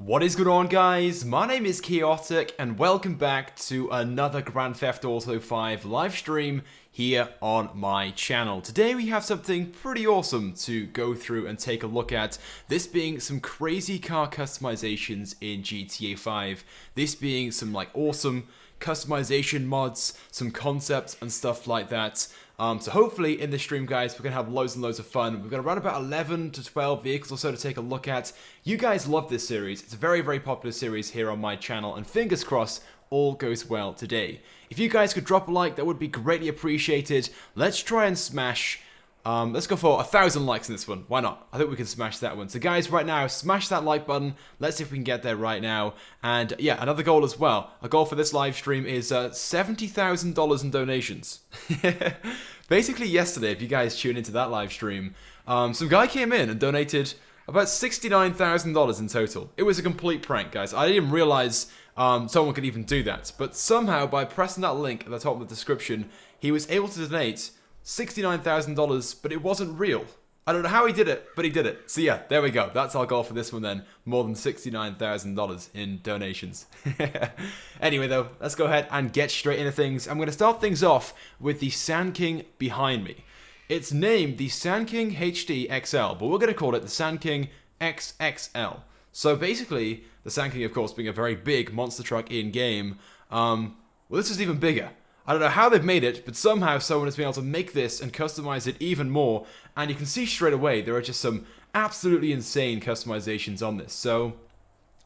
What is going on, guys? My name is Chaotic and welcome back to another Grand Theft Auto 5 live stream here on my channel. Today we have something pretty awesome to go through and take a look at, this being some crazy car customizations in GTA 5. This being some awesome customization mods, some concepts and stuff like that. So hopefully in this stream, guys, we're going to have loads and loads of fun. We've got around about 11 to 12 vehicles or so to take a look at. You guys love this series. It's a very, very popular series here on my channel, and fingers crossed all goes well today. If you guys could drop a like, that would be greatly appreciated. Let's try and smash... let's go for 1,000 likes in this one. Why not? I think we can smash that one. So guys, right now, smash that like button. Let's see if we can get there right now. And yeah, another goal as well. A goal for this live stream is $70,000 in donations. Basically yesterday, if you guys tune into that live stream, some guy came in and donated about $69,000 in total. It was a complete prank, guys. I didn't even realize someone could even do that. But somehow, by pressing that link at the top of the description, he was able to donate $69,000, but it wasn't real. I don't know how he did it, but he did it. So yeah, there we go. That's our goal for this one then. More than $69,000 in donations. Anyway though, let's go ahead and get straight into things. I'm going to start things off with the Sand King behind me. It's named the Sand King HD XL, but we're going to call it the Sand King XXL. So basically, the Sand King, of course, being a very big monster truck in-game, well, this is even bigger. I don't know how they've made it, but somehow someone has been able to make this and customize it even more, and you can see straight away there are just some absolutely insane customizations on this. So,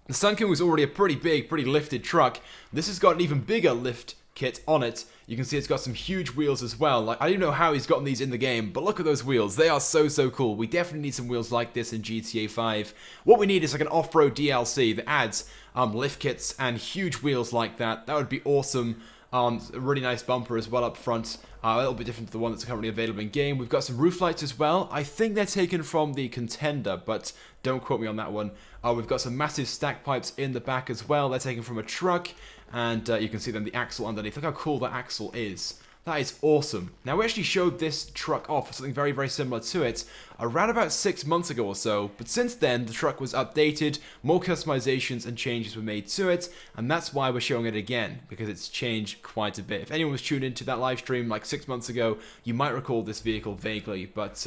the Sand King was already a pretty big, pretty lifted truck. This has got an even bigger lift kit on it. You can see it's got some huge wheels as well. I don't even know how he's gotten these in the game, but look at those wheels. They are so cool. We definitely need some wheels like this in GTA 5. What we need is an off-road DLC that adds lift kits and huge wheels like that. That would be awesome. A really nice bumper as well up front, a little bit different to the one that's currently available in game. We've got some roof lights as well. I think they're taken from the Contender, but don't quote me on that one. We've got some massive stack pipes in the back as well. They're taken from a truck, and you can see then the axle underneath. Look how cool that axle is. That is awesome. Now, we actually showed this truck off for something very, very similar to it around about 6 months ago or so, but since then, the truck was updated, more customizations and changes were made to it, and that's why we're showing it again, because it's changed quite a bit. If anyone was tuned into that live stream like 6 months ago, you might recall this vehicle vaguely, but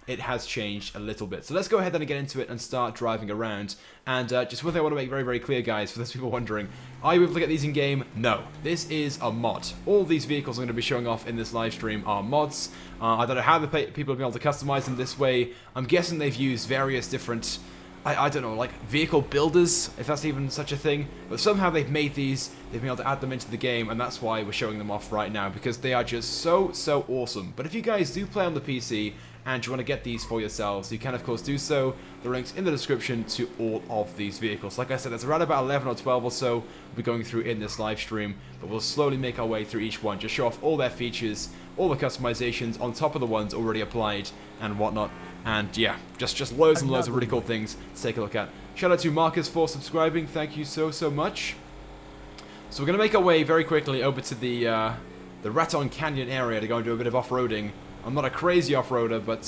it has changed a little bit. So let's go ahead and get into it and start driving around. And just one thing I want to make very, very clear, guys, for those people wondering, are you able to get these in-game? No. This is a mod. All these vehicles I'm going to be showing off in this live stream are mods. I don't know how the people have been able to customize them this way. I'm guessing they've used various different, I don't know, like vehicle builders, if that's even such a thing. But somehow they've made these, they've been able to add them into the game, and that's why we're showing them off right now, because they are just so awesome. But if you guys do play on the PC, and you want to get these for yourselves, you can of course do so. The link's in the description to all of these vehicles. Like I said, there's around about 11 or 12 or so we'll be going through in this live stream, but we'll slowly make our way through each one, just show off all their features, all the customizations on top of the ones already applied and whatnot. And yeah, just loads and loads of really cool things to take a look at. Shout out to Marcus for subscribing, thank you so much. So we're going to make our way very quickly over to the Raton Canyon area to go and do a bit of off-roading. I'm not a crazy off-roader, but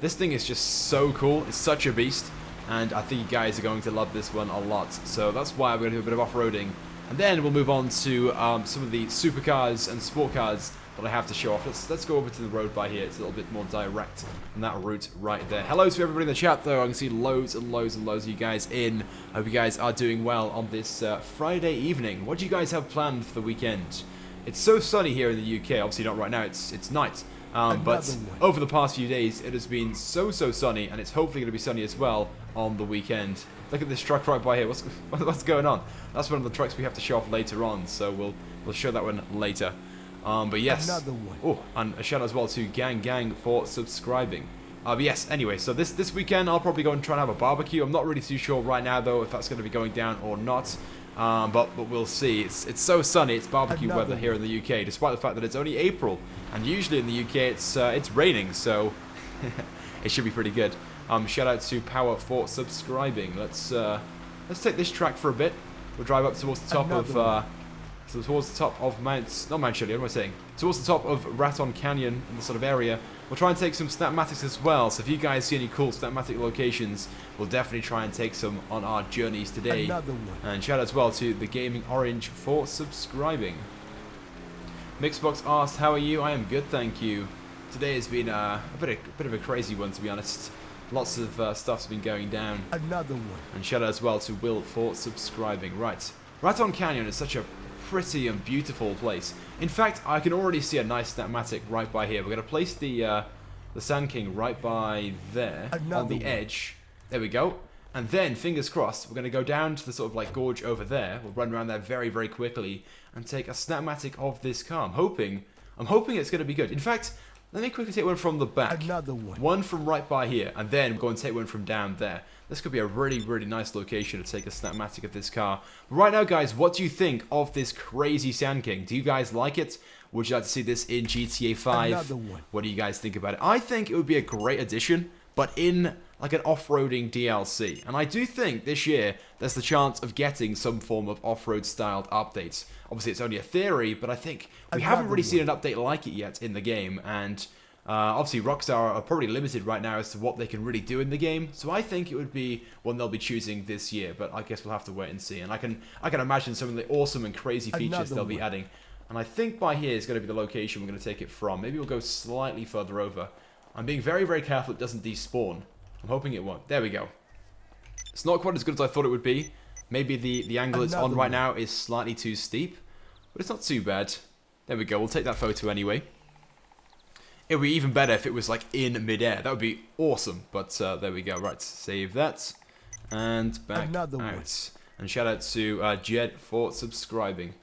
this thing is just so cool. It's such a beast, and I think you guys are going to love this one a lot. So that's why we're going to do a bit of off-roading. And then we'll move on to some of the supercars and sport cars that I have to show off. Let's go over to the road by here. It's a little bit more direct than that route right there. Hello to everybody in the chat, though. I can see loads and loads and loads of you guys in. I hope you guys are doing well on this Friday evening. What do you guys have planned for the weekend? It's so sunny here in the UK. Obviously not right now. It's night. But over the past few days, it has been so sunny, and it's hopefully going to be sunny as well on the weekend. Look at this truck right by here. What's going on? That's one of the trucks we have to show off later on, so we'll show that one later. But yes. Oh, and a shout out as well to Gang for subscribing. But yes, anyway, so this weekend I'll probably go and try and have a barbecue. I'm not really too sure right now though if that's going to be going down or not. But we'll see. It's so sunny. It's barbecue weather here in the UK, despite the fact that it's only April, and usually in the UK it's raining, so it should be pretty good. Shout out to Power for subscribing. Let's take this track for a bit. We'll drive up towards the top of So towards the top of not Mount Shirley, what am I saying? Towards the top of Raton Canyon, in the sort of area. We'll try and take some Snapmatics as well, so if you guys see any cool Snapmatic locations, we'll definitely try and take some on our journeys today. And shout out as well to the Gaming Orange for subscribing. Mixbox asked, how are you? I am good, thank you. Today has been a bit of a crazy one, to be honest. Lots of stuff's been going down. And shout out as well to Will for subscribing. Right, Raton Canyon is such a pretty and beautiful place. In fact, I can already see a nice Snapmatic right by here. We're going to place the Sand King right by there on the edge. There we go. And then, fingers crossed, we're going to go down to the sort of like gorge over there. We'll run around there very, very quickly and take a Snapmatic of this car. I'm hoping it's going to be good. In fact, let me quickly take one from the back. One from right by here, and then we'll go and take one from down there. This could be a really, really nice location to take a Snapmatic of this car. But right now, guys, what do you think of this crazy Sand King? Do you guys like it? Would you like to see this in GTA 5? What do you guys think about it? I think it would be a great addition, but in like an off-roading DLC. And I do think this year there's the chance of getting some form of off-road styled updates. Obviously, it's only a theory, but I think we haven't really seen an update like it yet in the game. And obviously, Rockstar are probably limited right now as to what they can really do in the game. So I think it would be one they'll be choosing this year. But I guess we'll have to wait and see. And I can imagine some of the awesome and crazy features they'll be adding. And I think by here is going to be the location we're going to take it from. Maybe we'll go slightly further over. I'm being very, very careful it doesn't despawn. I'm hoping it won't. There we go. It's not quite as good as I thought it would be. Maybe the angle it's on right now is slightly too steep. But it's not too bad. There we go. We'll take that photo anyway. It would be even better if it was like in midair. That would be awesome. But there we go. Right. Save that. And back out. And shout out to Jed for subscribing.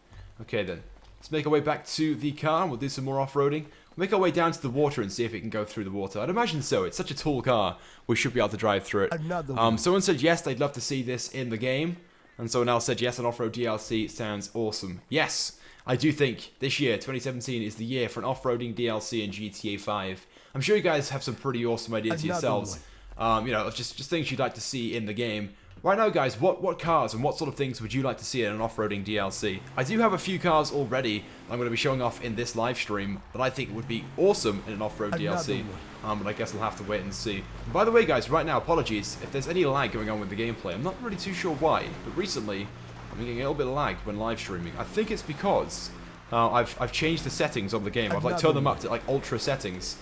Okay then. Let's make our way back to the car. We'll do some more off-roading. Make our way down to the water and see if it can go through the water. I'd imagine so. It's such a tall car. We should be able to drive through it. Someone said yes, they'd love to see this in the game. And someone else said yes, an off-road DLC sounds awesome. Yes, I do think this year, 2017, is the year for an off-roading DLC in GTA 5. I'm sure you guys have some pretty awesome ideas yourselves. You know, just things you'd like to see in the game. Right now, guys, what cars and what sort of things would you like to see in an off-roading DLC? I do have a few cars already I'm going to be showing off in this live stream that I think would be awesome in an off-road DLC. But I guess we'll have to wait and see. And by the way, guys, right now, apologies if there's any lag going on with the gameplay. I'm not really too sure why, but recently I'm getting a little bit lagged when live streaming. I think it's because I've changed the settings on the game. I've like turned them up to like ultra settings,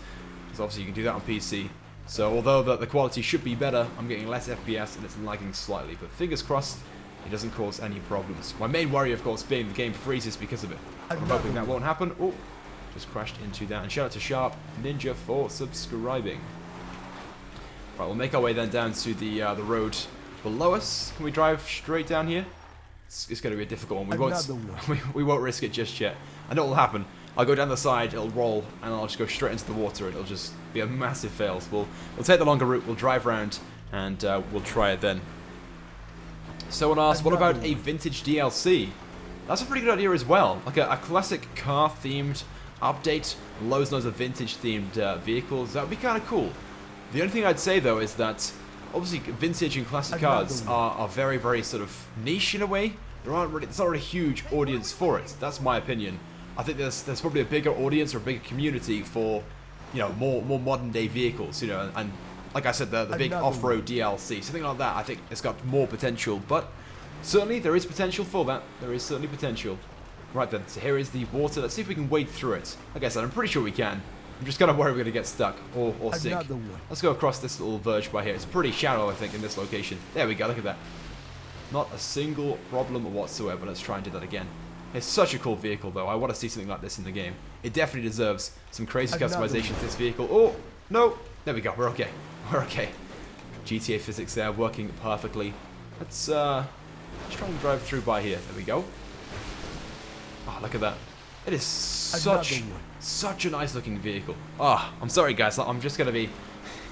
because obviously you can do that on PC. So although the quality should be better, I'm getting less FPS and it's lagging slightly. But fingers crossed, it doesn't cause any problems. My main worry, of course, being the game freezes because of it. I'm hoping that won't happen. Oh, just crashed into that. And shout out to Sharp Ninja for subscribing. Right, we'll make our way then down to the road below us. Can we drive straight down here? It's going to be a difficult one. We won't risk it just yet. I know what will happen. I'll go down the side, it'll roll, and I'll just go straight into the water, and it'll just be a massive fail. So we'll take the longer route, we'll drive around, and we'll try it then. Someone asked, what about a vintage DLC? That's a pretty good idea as well. Like a classic car-themed update, loads and loads of vintage-themed vehicles. That would be kind of cool. The only thing I'd say, though, is that obviously vintage and classic cars are very, very sort of niche in a way. There's not really a huge audience for it. That's my opinion. I think there's probably a bigger audience or a bigger community for, you know, more modern day vehicles, you know, and like I said, the big off-road DLC, something like that. I think it's got more potential, but certainly there is potential for that. There is certainly potential. Right then, so here is the water. Let's see if we can wade through it. Like I said, I'm pretty sure we can. I'm just kind of worried we're going to get stuck or sink. Let's go across this little verge by here. It's pretty shallow, I think, in this location. There we go. Look at that. Not a single problem whatsoever. Let's try and do that again. It's such a cool vehicle, though. I want to see something like this in the game. It definitely deserves some crazy customization to this vehicle. Oh, no. There we go. We're okay. We're okay. GTA physics there, working perfectly. Let's try and drive through by here. There we go. Oh, look at that. It is such a nice-looking vehicle. Oh, I'm sorry, guys. I'm just going to be...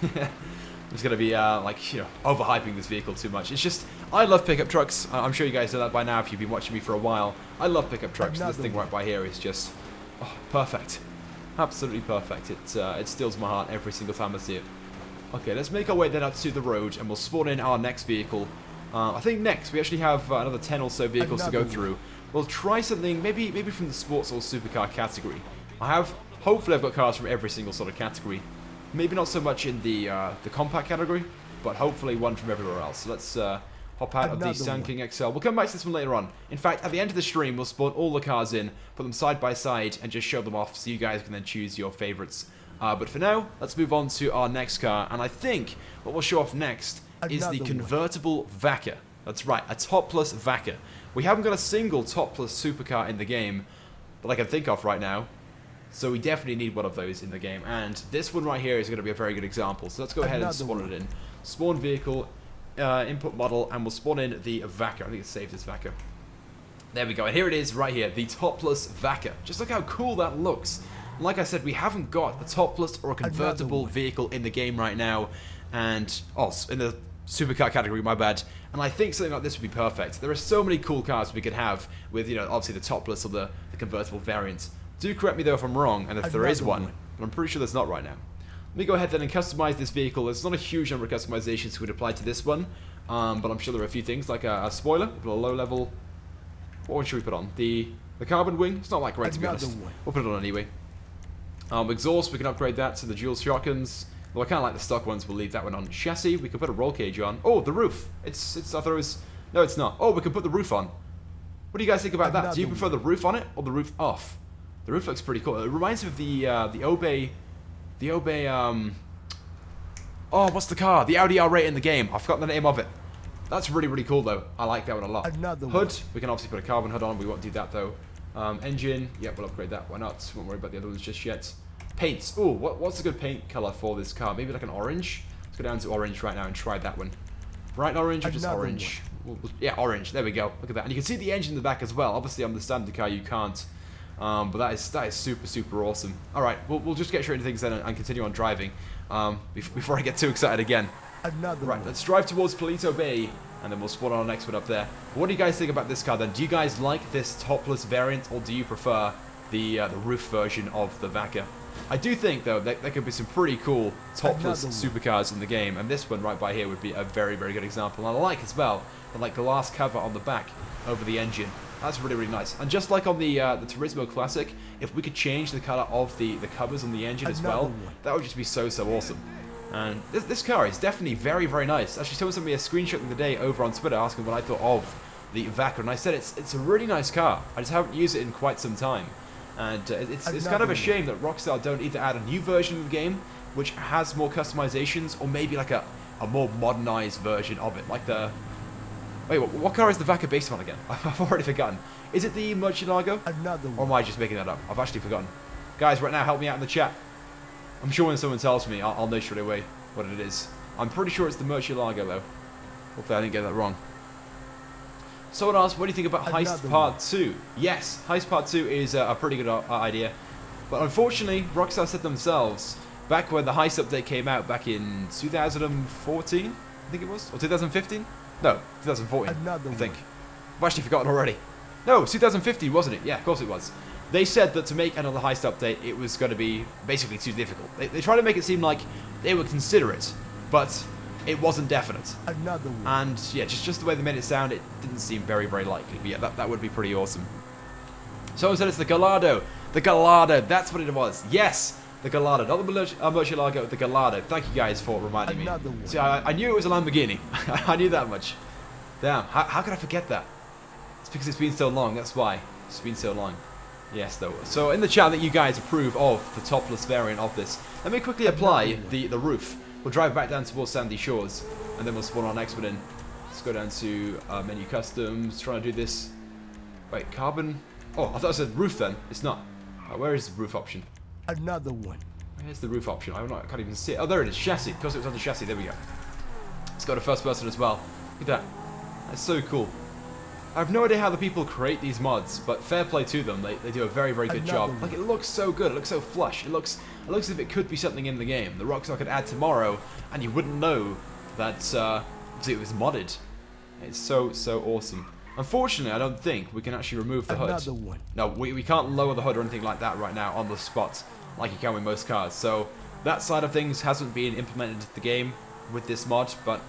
I'm just going to be, like, you know, overhyping this vehicle too much. It's just, I love pickup trucks. I'm sure you guys know that by now if you've been watching me for a while. I love pickup trucks. This thing right by here is just, oh, perfect. Absolutely perfect. It steals my heart every single time I see it. Okay, let's make our way then up to the road, and we'll spawn in our next vehicle. I think next we actually have another 10 or so vehicles to go through. we'll try something maybe from the sports or supercar category. Hopefully I've got cars from every single sort of category. Maybe not so much in the compact category, but hopefully one from everywhere else. So let's hop out of the Sand King XL. We'll come back to this one later on. In fact, at the end of the stream, we'll spawn all the cars in, put them side by side, and just show them off so you guys can then choose your favorites. But for now, let's move on to our next car. And I think what we'll show off next is the convertible Vaca. That's right, a topless Vaca. We haven't got a single topless supercar in the game that I can think of right now. So we definitely need one of those in the game. And this one right here is going to be a very good example. So let's go ahead and spawn it in. Spawn vehicle, input model, and we'll spawn in the Vaca. I think it's saved as Vaca. There we go. And here it is right here, the topless Vaca. Just look how cool that looks. And like I said, we haven't got a topless or a convertible vehicle in the game right now. And, in the supercar category, my bad. And I think something like this would be perfect. There are so many cool cars we could have with, obviously the topless or the convertible variant. Do correct me though if I'm wrong, and if there is one, but I'm pretty sure there's not right now. Let me go ahead then and customize this vehicle. There's not a huge number of customizations we would apply to this one, but I'm sure there are a few things, like a spoiler, a low level. What one should we put on? The carbon wing? It's not that great to be honest. We'll put it on anyway. Exhaust, we can upgrade that to the dual shotguns. Well, I kind of like the stock ones, we'll leave that one on. Chassis, we can put a roll cage on. Oh, the roof. I thought it was... No, it's not. Oh, we can put the roof on. What do you guys think about that? Do you prefer the roof on it or the roof off? The roof looks pretty cool. It reminds me of the Obey... Oh, what's the car? The Audi R8 in the game. I've forgotten the name of it. That's really, really cool, though. I like that one a lot. Hood, we can obviously put a carbon hood on. We won't do that, though. Engine, yep, we'll upgrade that. Why not? Won't worry about the other ones just yet. Paints. Oh, what's a good paint color for this car? Maybe like an orange? Let's go down to orange right now and try that one. Bright orange or just orange? Yeah, orange. There we go. Look at that. And you can see the engine in the back as well. Obviously, on the standard car, you can't. But that is super, super awesome. All right, we'll just get straight into things then and continue on driving before I get too excited again. Right, let's drive towards Paleto Bay, and then we'll spawn on our next one up there. What do you guys think about this car then? Do you guys like this topless variant, or do you prefer the roof version of the Vaca? I do think, though, that there could be some pretty cool topless supercars in the game, and this one right by here would be a very, very good example. And I like as well the glass cover on the back over the engine. That's really, really nice. And just like on the Turismo Classic, if we could change the color of the covers on the engine as well, that would just be so, so awesome. And this car is definitely very, very nice. Actually, someone sent me a screenshot the other day over on Twitter asking what I thought of the Vaca, and I said it's a really nice car. I just haven't used it in quite some time. And it's kind of a shame that Rockstar don't either add a new version of the game, which has more customizations, or maybe like a more modernized version of it. Like the... Wait, what car is the Vaca based on again? I've already forgotten. Is it the Murcielago? Or am I just making that up? I've actually forgotten. Guys, right now, help me out in the chat. I'm sure when someone tells me, I'll know straight away what it is. I'm pretty sure it's the Murcielago, though. Hopefully I didn't get that wrong. Someone asked, what do you think about Heist Part 2? Yes, Heist Part 2 is a pretty good idea. But unfortunately, Rockstar said themselves, back when the Heist update came out back in 2014, I think it was? Or 2015? No, 2014, I think. I've actually forgotten already. No, 2015, wasn't it? Yeah, of course it was. They said that to make another Heist update, it was going to be basically too difficult. They tried to make it seem like they would consider it, but it wasn't definite. And yeah, just the way they made it sound, it didn't seem very, very likely. But yeah, that would be pretty awesome. Someone said it's the Gallardo. The Gallardo, that's what it was. Yes, the Gallardo. Not the Murcielago, the Gallardo. Thank you guys for reminding me. See, I knew it was a Lamborghini. I knew that much. Damn, how could I forget that? It's because it's been so long, that's why. It's been so long. Yes, though. So in the chat that you guys approve of the topless variant of this, let me quickly apply the roof. We'll drive back down towards Sandy Shores, and then we'll spawn our next one in. Let's go down to menu customs, try and do this. Wait, carbon? Oh, I thought it said roof then. It's not. Where is the roof option? Another one. Where's the roof option? I can't even see it. Oh, there it is. Chassis. Because it was on the chassis. There we go. Let's go to first person as well. Look at that. That's so cool. I have no idea how the people create these mods, but fair play to them. They do a very, very good job. Like, it looks so good. It looks so flush. It looks as if it could be something in the game. The Rockstar could add tomorrow, and you wouldn't know that it was modded. It's so, so awesome. Unfortunately, I don't think we can actually remove the hood. No, we can't lower the hood or anything like that right now on the spot, like you can with most cars. So that side of things hasn't been implemented into the game with this mod, but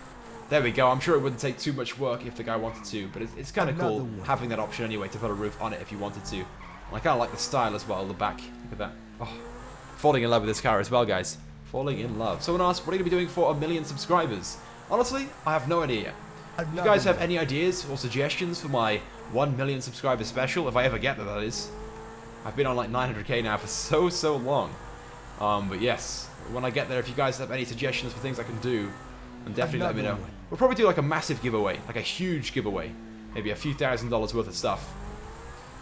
There we go. I'm sure it wouldn't take too much work if the guy wanted to, but it's kind of cool having that option anyway to put a roof on it if you wanted to. I kind of like the style as well, the back. Look at that. Oh, falling in love with this car as well, guys. Falling in love. Someone asked, what are you going to be doing for 1 million subscribers? Honestly, I have no idea yet. If you guys have any ideas or suggestions for my 1 million subscriber special, if I ever get there, that is. I've been on like 900k now for so long. But yes, when I get there, if you guys have any suggestions for things I can do, then definitely let me know. We'll probably do like a massive giveaway, like a huge giveaway. Maybe a few $1,000s worth of stuff.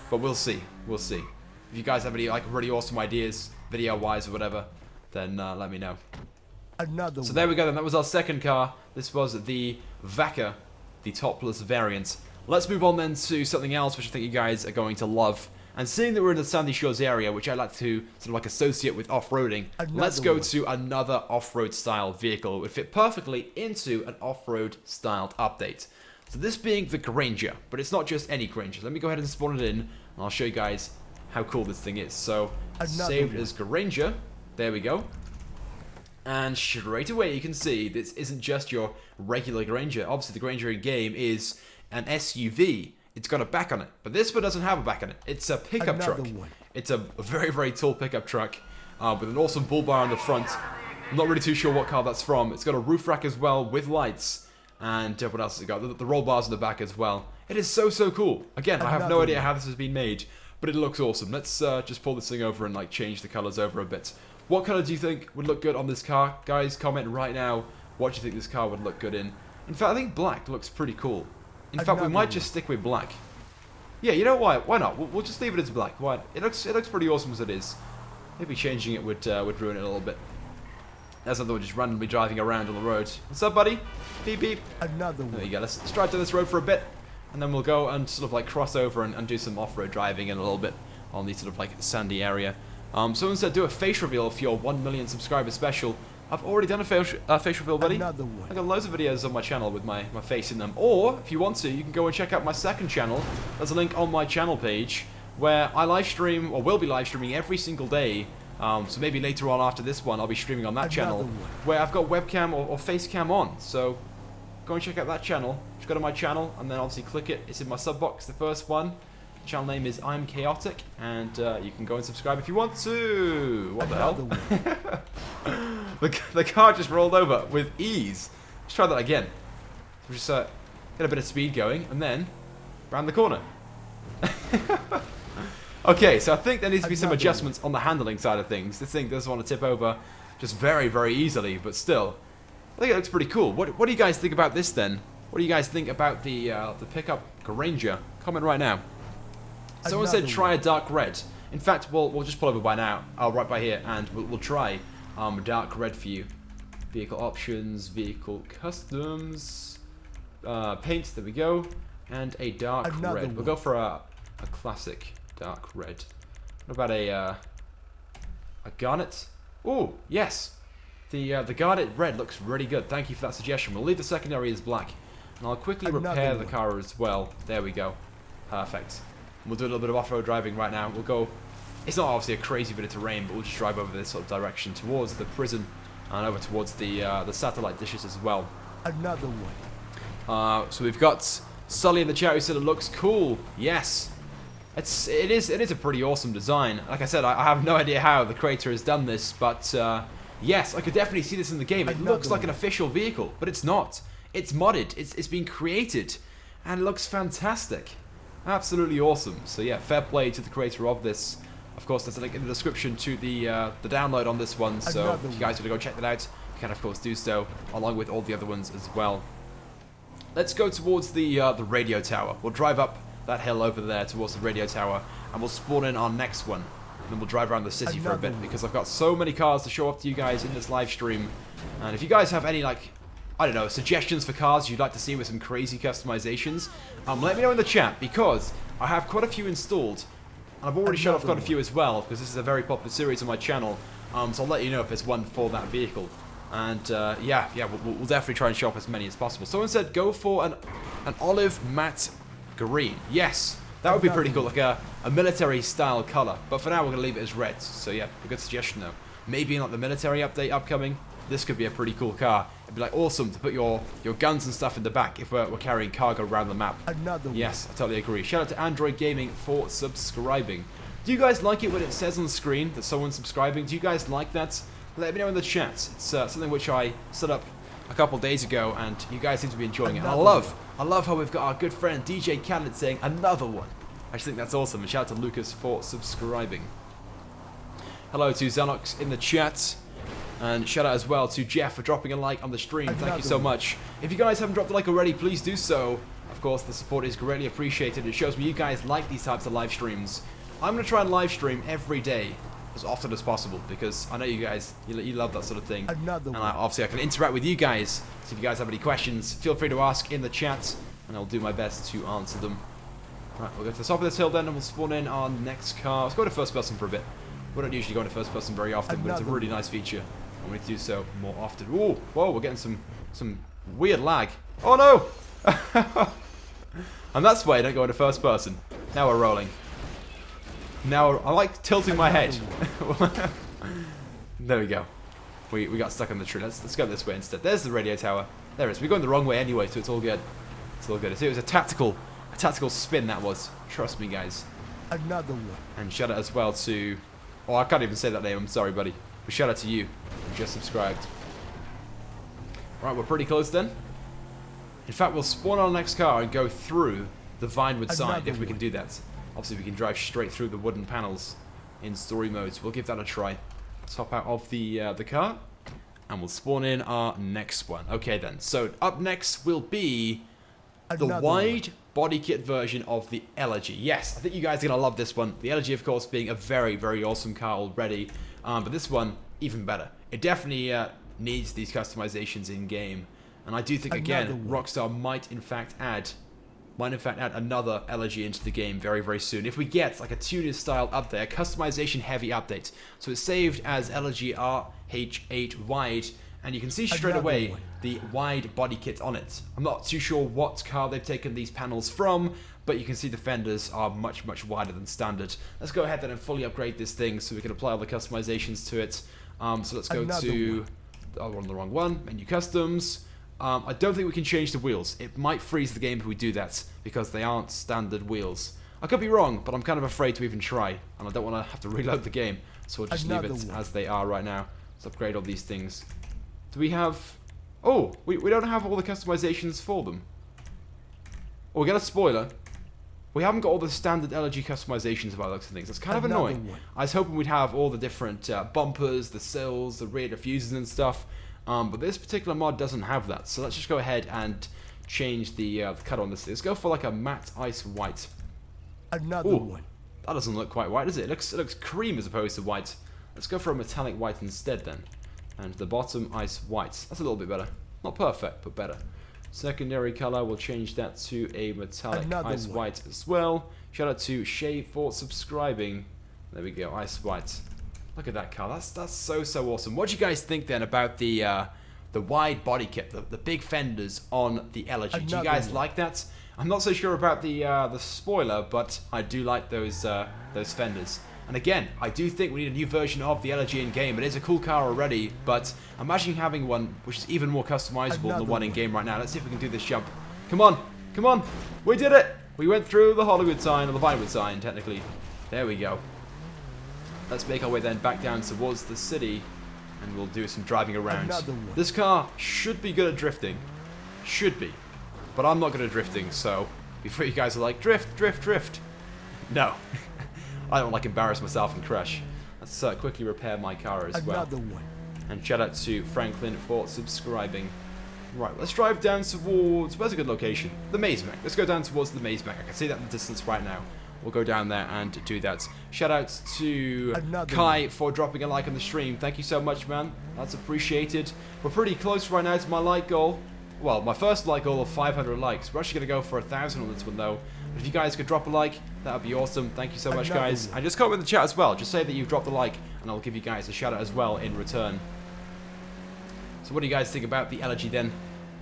But we'll see. We'll see. If you guys have any like really awesome ideas, video-wise or whatever, then let me know. So there we go then, that was our second car. This was the Vaca, the topless variant. Let's move on then to something else which I think you guys are going to love. And seeing that we're in the Sandy Shores area, which I like to sort of like associate with off-roading, let's go to another off-road style vehicle. It would fit perfectly into an off-road styled update. So this being the Granger, but it's not just any Granger. Let me go ahead and spawn it in, and I'll show you guys how cool this thing is. So, saved as Granger. There we go. And straight away you can see this isn't just your regular Granger. Obviously the Granger in game is an SUV. It's got a back on it, but this one doesn't have a back on it. It's a pickup truck. It's a very tall pickup truck with an awesome bull bar on the front. I'm not really too sure what car that's from. It's got a roof rack as well with lights. And what else has it got? The roll bars on the back as well. It is so cool. Again, I have no idea how this has been made, but it looks awesome. Let's just pull this thing over and like change the colors over a bit. What color do you think would look good on this car? Guys, comment right now what do you think this car would look good in. In fact, I think black looks pretty cool. In fact, we might just stick with black. Yeah, you know what? Why not? We'll just leave it as black. Why? It looks pretty awesome as it is. Maybe changing it would ruin it a little bit. That's another one just randomly driving around on the road. What's up, buddy? Beep beep. There you go. Let's drive down this road for a bit, and then we'll go and sort of like cross over and do some off-road driving in a little bit on the sort of like sandy area. Someone said do a face reveal for your 1 million subscriber special. I've already done a face reveal, buddy. I've got loads of videos on my channel with my face in them. Or, if you want to, you can go and check out my second channel. There's a link on my channel page where I live stream, or will be live streaming every single day. So maybe later on after this one, I'll be streaming on that channel where I've got webcam or face cam on. So go and check out that channel. Just go to my channel and then obviously click it. It's in my sub box, the first one. The channel name is I'm Chaotic, and you can go and subscribe if you want to. What the hell? The car just rolled over with ease. Let's try that again. We'll just get a bit of speed going, and then round the corner. Okay, so I think there needs to be some adjustments on the handling side of things. This thing does want to tip over just very easily, but still, I think it looks pretty cool. What do you guys think about this then? What do you guys think about the pickup Granger? Comment right now. Someone said try a dark red. In fact, we'll just pull over by now, right by here, and we'll try dark red for you. Vehicle options, vehicle customs, paint. There we go, and a dark red. We'll go for a classic dark red. What about a garnet? Oh yes, the garnet red looks really good. Thank you for that suggestion. We'll leave the secondary as black, and I'll quickly repair the car as well. There we go, perfect. We'll do a little bit of off-road driving right now. We'll go, it's not obviously a crazy bit of terrain, but we'll just drive over this sort of direction towards the prison and over towards the satellite dishes as well. So we've got Sully in the chat who said it looks cool. Yes, it is a pretty awesome design. Like I said, I have no idea how the creator has done this, but yes, I could definitely see this in the game. It looks like an official vehicle, but it's not. It's modded. It's been created, and it looks fantastic. Absolutely awesome. So yeah, fair play to the creator of this. Of course, there's a link in the description to the download on this one. So if you guys want to go check that out, you can of course do so, along with all the other ones as well. Let's go towards the radio tower. We'll drive up that hill over there towards the radio tower, and we'll spawn in our next one. And then we'll drive around the city for a bit, because I've got so many cars to show off to you guys in this live stream. And if you guys have any, like, I don't know, suggestions for cars you'd like to see with some crazy customizations, let me know in the chat, because I have quite a few installed, and I've already shown off quite a few as well, because this is a very popular series on my channel. So I'll let you know if there's one for that vehicle. And yeah, we'll definitely try and show off as many as possible. Someone said go for an olive matte green. Yes, that would be pretty cool, like a military style color. But for now, we're gonna leave it as red. So yeah, a good suggestion though. Maybe not the military update upcoming. this could be a pretty cool car. It'd be like awesome to put your guns and stuff in the back if we're carrying cargo around the map. Yes, I totally agree. Shout out to Android Gaming for subscribing. Do you guys like it when it says on the screen that someone's subscribing? Do you guys like that? Let me know in the chat. It's something which I set up a couple days ago, and you guys seem to be enjoying it. I love how we've got our good friend DJ Khaled saying another one. I just think that's awesome. And shout out to Lucas for subscribing. Hello to Xenox in the chat. And shout out as well to Jeff for dropping a like on the stream. Thank you so much. If you guys haven't dropped a like already, please do so. Of course, the support is greatly appreciated. It shows me you guys like these types of live streams. I'm going to try and live stream every day as often as possible, because I know you guys, you love that sort of thing. And obviously I can interact with you guys. So if you guys have any questions, feel free to ask in the chat, and I'll do my best to answer them. Right, we'll go to the top of this hill then, and we'll spawn in our next car. Let's go to first person for a bit. We don't usually go into first person very often, but it's a really nice feature. I want to do so more often. Ooh, whoa, we're getting some weird lag. Oh no! And that's why I don't go into first person. Now we're rolling. Now I like tilting my head. There we go. We got stuck on the tree. Let's go this way instead. There's the radio tower. There it is. We're going the wrong way anyway, so it's all good. It's all good. It was a tactical spin, that was. Trust me, guys. Another one. And shout out as well to... Oh, I can't even say that name. I'm sorry, buddy. But shout out to you who just subscribed. Right, we're pretty close then. In fact, we'll spawn our next car and go through the Vinewood side if we can do that. Obviously, we can drive straight through the wooden panels in story mode, so we'll give that a try. Let's hop out of the car, and we'll spawn in our next one. Okay, then. So, up next will be the wide body kit version of the Elegy. Yes, I think you guys are going to love this one. The Elegy, of course, being a very, very awesome car already, but this one, even better. It definitely needs these customizations in-game, and I do think, again, Rockstar might, in fact, add another Elegy into the game very, very soon. If we get like a tuner style update, a customization heavy update. So it's saved as Elegy RH8 wide, and you can see straight away the wide body kit on it. I'm not too sure what car they've taken these panels from, but you can see the fenders are much, much wider than standard. Let's go ahead then and fully upgrade this thing so we can apply all the customizations to it. So let's go to... Oh, we're on the wrong one. Menu customs. I don't think we can change the wheels. It might freeze the game if we do that, because they aren't standard wheels. I could be wrong, but I'm kind of afraid to even try, and I don't want to have to reload the game, so we'll just leave it as they are right now. Let's upgrade all these things. Do we have... Oh, we don't have all the customizations for them. Oh, we got a spoiler. We haven't got all the standard Elegy customizations by the looks of things. That's kind of annoying. I was hoping we'd have all the different bumpers, the sills, the rear diffusers and stuff. But this particular mod doesn't have that, so let's just go ahead and change the cut on this. Let's go for like a matte ice white. Another one. That doesn't look quite white, does it? It looks cream as opposed to white. Let's go for a metallic white instead then. And the bottom ice white. That's a little bit better. Not perfect, but better. Secondary color, we'll change that to a metallic ice white as well. Shout out to Shay for subscribing. There we go, ice white. Look at that car. That's so awesome. What do you guys think then about the wide body kit, the big fenders on the Elegy? Do you guys like that? I'm not so sure about the spoiler, but I do like those fenders. And again, I do think we need a new version of the Elegy in game. It is a cool car already, but imagine having one which is even more customizable than the one in game right now. Let's see if we can do this jump. Come on, come on. We did it. We went through the Hollywood sign, or the Vinewood sign, technically. There we go. Let's make our way then back down towards the city, and we'll do some driving around. This car should be good at drifting. Should be. But I'm not good at drifting, so before you guys are like, drift, drift, drift. No. I don't like embarrass myself and crash. Let's quickly repair my car as well. And shout out to Franklin for subscribing. Right, let's drive down towards... Where's a good location? The Maze Bank. Let's go down towards the Maze Bank. I can see that in the distance right now. We'll go down there and do that. Shout out to Kai for dropping a like on the stream. Thank you so much, man. That's appreciated. We're pretty close right now to my like goal. Well, my first like goal of 500 likes. We're actually going to go for 1,000 on this one, though. But if you guys could drop a like, that would be awesome. Thank you so much, guys. And just comment in the chat as well. Just say that you've dropped a like, and I'll give you guys a shout out as well in return. So what do you guys think about the Elegy then?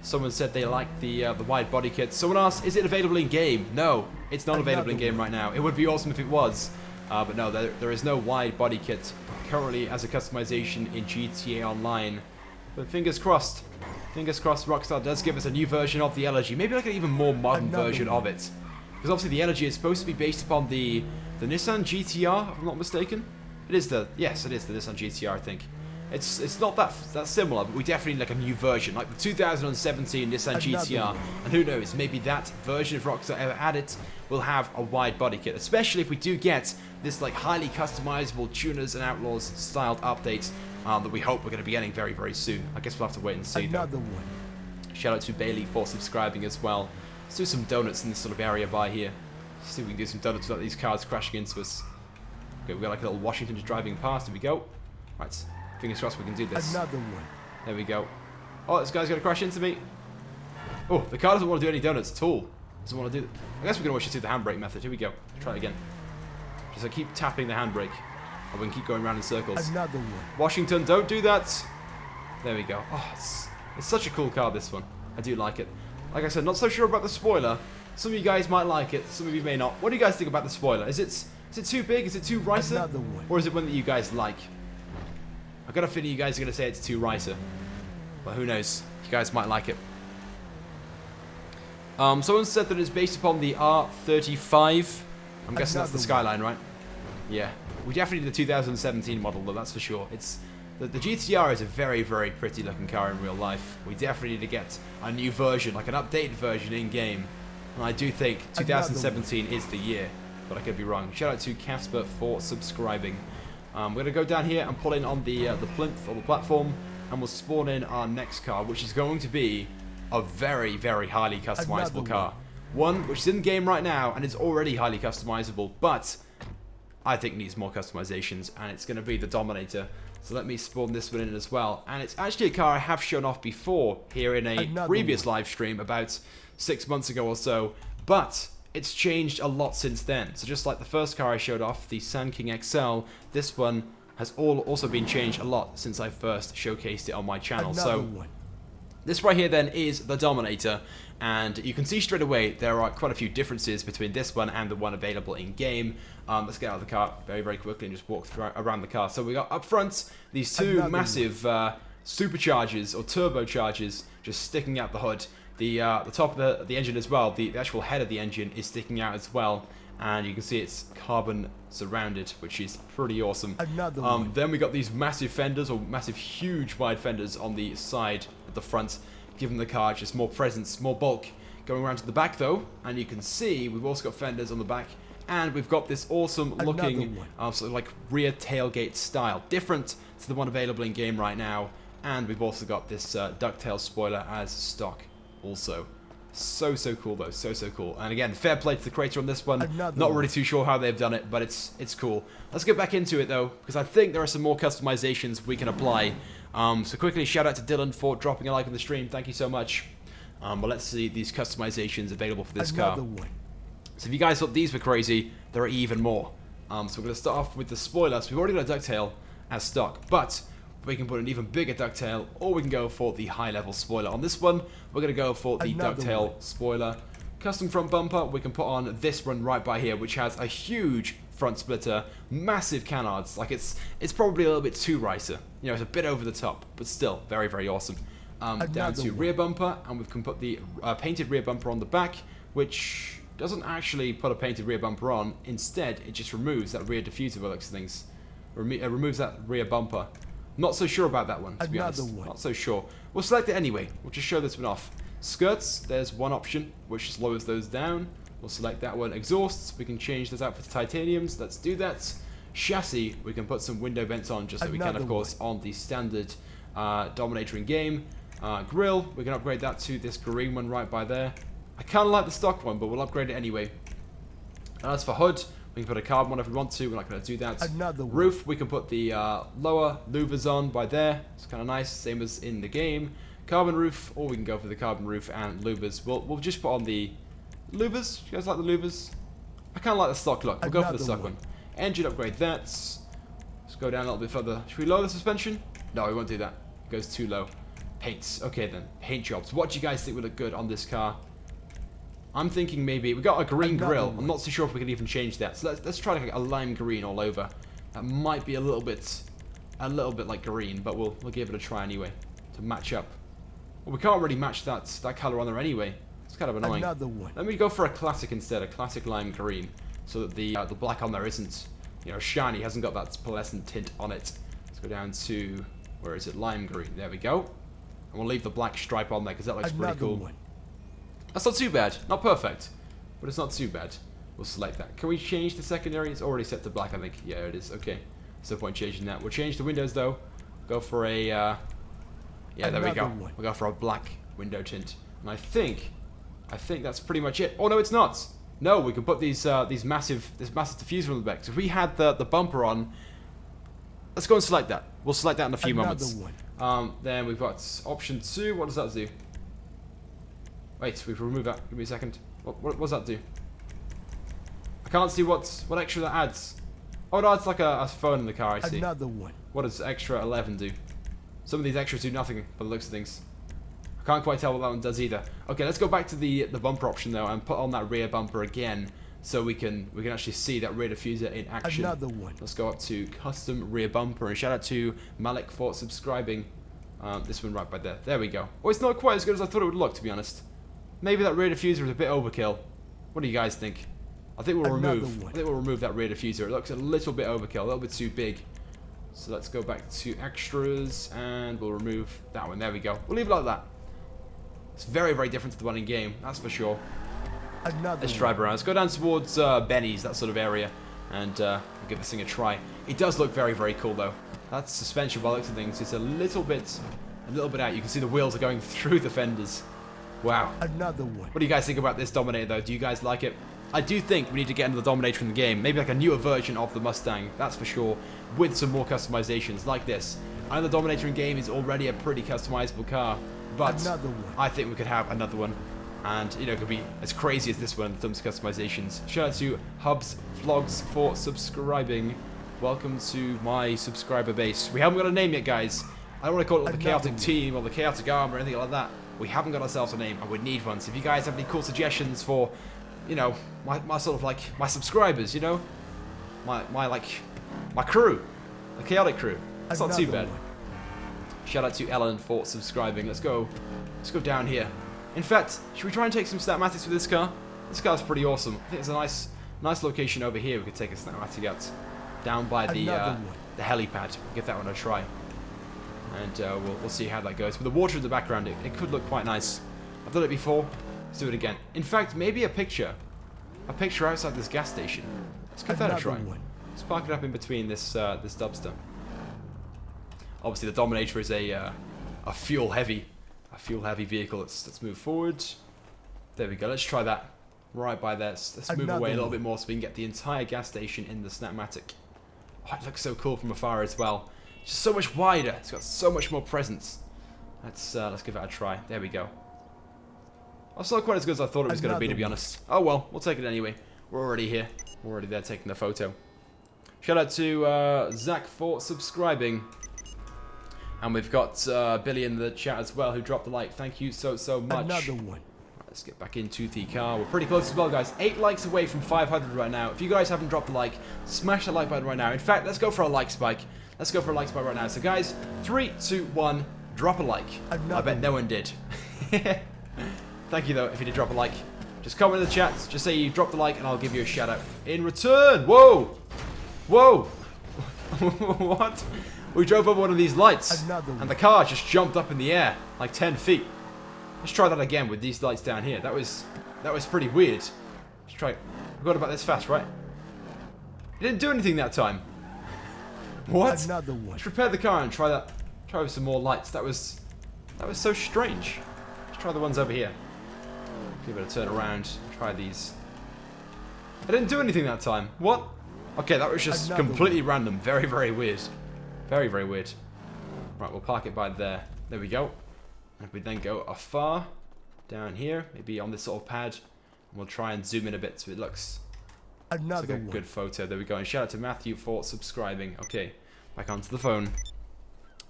Someone said they liked the wide body kit. Someone asked, is it available in game? No, it's not available in game right now. It would be awesome if it was. But no, there is no wide body kit currently as a customization in GTA Online. But fingers crossed. Fingers crossed Rockstar does give us a new version of the Elegy. Maybe like an even more modern version of it. Because obviously the Elegy is supposed to be based upon the Nissan GTR, if I'm not mistaken. It is the Nissan GTR, I think. It's not that similar, but we definitely need like a new version, like the 2017 Nissan GTR. And who knows, maybe that version, if Rockstar ever add it, will have a wide body kit. Especially if we do get this like highly customizable Tuners and Outlaws styled update that we hope we're going to be getting very, very soon. I guess we'll have to wait and see. Another one. Shout out to Bailey for subscribing as well. Let's do some donuts in this sort of area by here. See if we can do some donuts without these cars crashing into us. Okay, we've got like a little Washington just driving past. Here we go. Right. Fingers crossed we can do this. Another one. There we go. Oh, this guy's going to crash into me. Oh, the car doesn't want to do any donuts at all. Doesn't want to do... I guess we can always just do the handbrake method. Here we go. Try it again. Just like keep tapping the handbrake. And we can keep going around in circles. Another one. Washington, don't do that. There we go. Oh, it's such a cool car, this one. I do like it. Like I said, not so sure about the spoiler. Some of you guys might like it. Some of you may not. What do you guys think about the spoiler? Is it too big? Is it too ricer? Another one. Or is it one that you guys like? I've got a feeling you guys are going to say it's too ricer. But who knows? You guys might like it. Someone said that it's based upon the R35. I'm guessing that's the Skyline, right? Yeah. We definitely need the 2017 model, though, that's for sure. The GTR is a very, very pretty looking car in real life. We definitely need to get a new version, like an updated version in-game. And I do think 2017 is the year, but I could be wrong. Shout out to Casper for subscribing. We're going to go down here and pull in on the plinth or the platform, and we'll spawn in our next car, which is going to be a very, very highly customizable car. One which is in the game right now, and it's already highly customizable, but I think needs more customizations, and it's going to be the Dominator. So let me spawn this one in as well. And it's actually a car I have shown off before here in a previous live stream about 6 months ago or so, but it's changed a lot since then. So just like the first car I showed off, the Sand King XL, this one has also been changed a lot since I first showcased it on my channel. This right here then is the Dominator, and you can see straight away there are quite a few differences between this one and the one available in game. Let's get out of the car very, very quickly and just walk around the car. So we got up front these two massive superchargers or turbochargers just sticking out the hood. The top of the engine as well, the actual head of the engine is sticking out as well, and you can see it's carbon surrounded, which is pretty awesome. Then we got these massive fenders, or massive huge wide fenders on the side at the front, giving the car just more presence, more bulk. Going around to the back though, and you can see we've also got fenders on the back, and we've got this awesome looking sort of like rear tailgate style, different to the one available in game right now. And we've also got this ducktail spoiler as stock also. So cool though, so cool. And again, fair play to the creator on this one. Not really too sure how they've done it, but it's cool. Let's get back into it though, because I think there are some more customizations we can apply. So quickly, shout out to Dylan for dropping a like on the stream. Thank you so much. But let's see these customizations available for this car. So if you guys thought these were crazy, there are even more. So we're going to start off with the spoiler. So we've already got a ducktail as stock, but we can put an even bigger ducktail, or we can go for the high-level spoiler. On this one, we're going to go for the ducktail spoiler. Custom front bumper, we can put on this one right by here, which has a huge front splitter, massive canards. Like it's probably a little bit too ricer. You know, it's a bit over the top, but still very, very awesome. Down to rear bumper, and we can put the painted rear bumper on the back, which doesn't actually put a painted rear bumper on. Instead, it just removes that rear diffuser by looks of things. Removes that rear bumper. Not so sure about that one, to be honest. Not so sure. We'll select it anyway. We'll just show this one off. Skirts, there's one option, which just lowers those down. We'll select that one. Exhausts, we can change those out for titaniums. Let's do that. Chassis, we can put some window vents on, just so we can, of course, on the standard Dominator in game. Grill, we can upgrade that to this green one right by there. I kind of like the stock one, but we'll upgrade it anyway. And as for hood, we can put a carbon one if we want to. We're not going to do that. Roof, we can put the lower louvers on by there. It's kind of nice, same as in the game. Carbon roof, or we can go for the carbon roof and louvers. We'll just put on the louvers. You guys like the louvers? I kind of like the stock look. We'll go for the stock one. Engine upgrade that. Let's go down a little bit further. Should we lower the suspension? No, we won't do that. It goes too low. Paints. Okay then. Paint jobs. What do you guys think would look good on this car? I'm thinking maybe we got a green grille. I'm not too sure if we can even change that. So let's try like a lime green all over. That might be a little bit like green, but we'll give it a try anyway. to match up. Well, we can't really match that color on there anyway. It's kind of annoying. Another one. Let me go for a classic instead, a classic lime green, so that the black on there isn't, you know, shiny, hasn't got that pearlescent tint on it. Let's go down to, where is it, lime green. There we go. And we'll leave the black stripe on there because that looks pretty cool. One. That's not too bad. Not perfect, but it's not too bad. We'll select that. Can we change the secondary? It's already set to black, I think. Yeah, it is. Okay. There's no point changing that. We'll change the windows though. Go for a, yeah, there we go. One. We'll go for a black window tint. And I think that's pretty much it. Oh no, it's not. No, we can put this massive diffuser on the back. So if we had the bumper on, let's go and select that. We'll select that in a few moments. One. Then we've got option 2. What does that do? Wait, we've removed that. Give me a second. What does that do? I can't see what extra that adds. Oh no, it's like a phone in the car, I see. Another one. What does extra 11 do? Some of these extras do nothing by the looks of things. I can't quite tell what that one does either. Okay, let's go back to the bumper option though and put on that rear bumper again so we can actually see that rear diffuser in action. Another one. Let's go up to custom rear bumper and shout out to Malik for subscribing. This one right by there. There we go. Oh, it's not quite as good as I thought it would look, to be honest. Maybe that rear diffuser is a bit overkill. What do you guys think? I think we'll remove that rear diffuser. It looks a little bit overkill, a little bit too big. So let's go back to extras and we'll remove that one. There we go. We'll leave it like that. It's very, very different to the one in game, that's for sure. Let's drive around. Let's go down towards Benny's, that sort of area, and we'll give this thing a try. It does look very, very cool though. That suspension, by the looks of things, it's a little bit out. You can see the wheels are going through the fenders. Wow. Another one. What do you guys think about this Dominator though? Do you guys like it? I do think we need to get into the Dominator in the game. Maybe like a newer version of the Mustang, that's for sure, with some more customizations like this. I know the Dominator in game is already a pretty customizable car, but I think we could have another one. And, you know, it could be as crazy as this one in terms of customizations. Shout out to Hubs Vlogs for subscribing. Welcome to my subscriber base. We haven't got a name yet, guys. I don't want to call it the Chaotic Team or the Chaotic Arm or anything like that. We haven't got ourselves a name, and we need one. So if you guys have any cool suggestions for, you know, my sort of like, my subscribers, you know? My crew. The Chaotic crew. It's not too bad. Shout out to Ellen for subscribing. Let's go down here. In fact, should we try and take some Snapmatics with this car? This car's pretty awesome. I think there's a nice location over here we could take a Snapmatic out. Down by the helipad. Give that one a try. And we'll see how that goes. With the water in the background, it could look quite nice. I've done it before. Let's do it again. In fact, maybe a picture outside this gas station. Let's give that a try. Let's park it up in between this dumpster. Obviously, the Dominator is a fuel heavy vehicle. Let's move forward. There we go. Let's try that right by there. Let's move away a little bit more so we can get the entire gas station in the Snapmatic. Oh, it looks so cool from afar as well. It's just so much wider. It's got so much more presence. Let's give that a try. There we go. That's not quite as good as I thought it was going to be honest. Oh well, we'll take it anyway. We're already here. We're already there taking the photo. Shout out to Zach for subscribing. And we've got Billy in the chat as well who dropped the like. Thank you so much. Another one. Right, let's get back into the car. We're pretty close as well, guys. 8 likes away from 500 right now. If you guys haven't dropped a like, smash the like button right now. In fact, let's go for a like spike. Let's go for a like spike right now. So guys, 3, 2, 1, drop a like. I bet no one did. Thank you though if you did drop a like. Just comment in the chat. Just say you dropped a like and I'll give you a shout out in return. Whoa! Whoa! What? We drove over one of these lights, and the car just jumped up in the air, like 10 feet. Let's try that again with these lights down here. That was pretty weird. Let's try it. We got about this fast, right? It didn't do anything that time. What? Let's repair the car and try with some more lights. That was so strange. Let's try the ones over here. Give it a turn around. Try these. It didn't do anything that time. What? Okay, that was just completely random. Very, very weird. Very, very weird. Right, we'll park it by there. There we go. And if we then go afar, down here, maybe on this sort of pad, and we'll try and zoom in a bit so it looks like a good photo. There we go. And shout out to Matthew for subscribing. Okay, back onto the phone.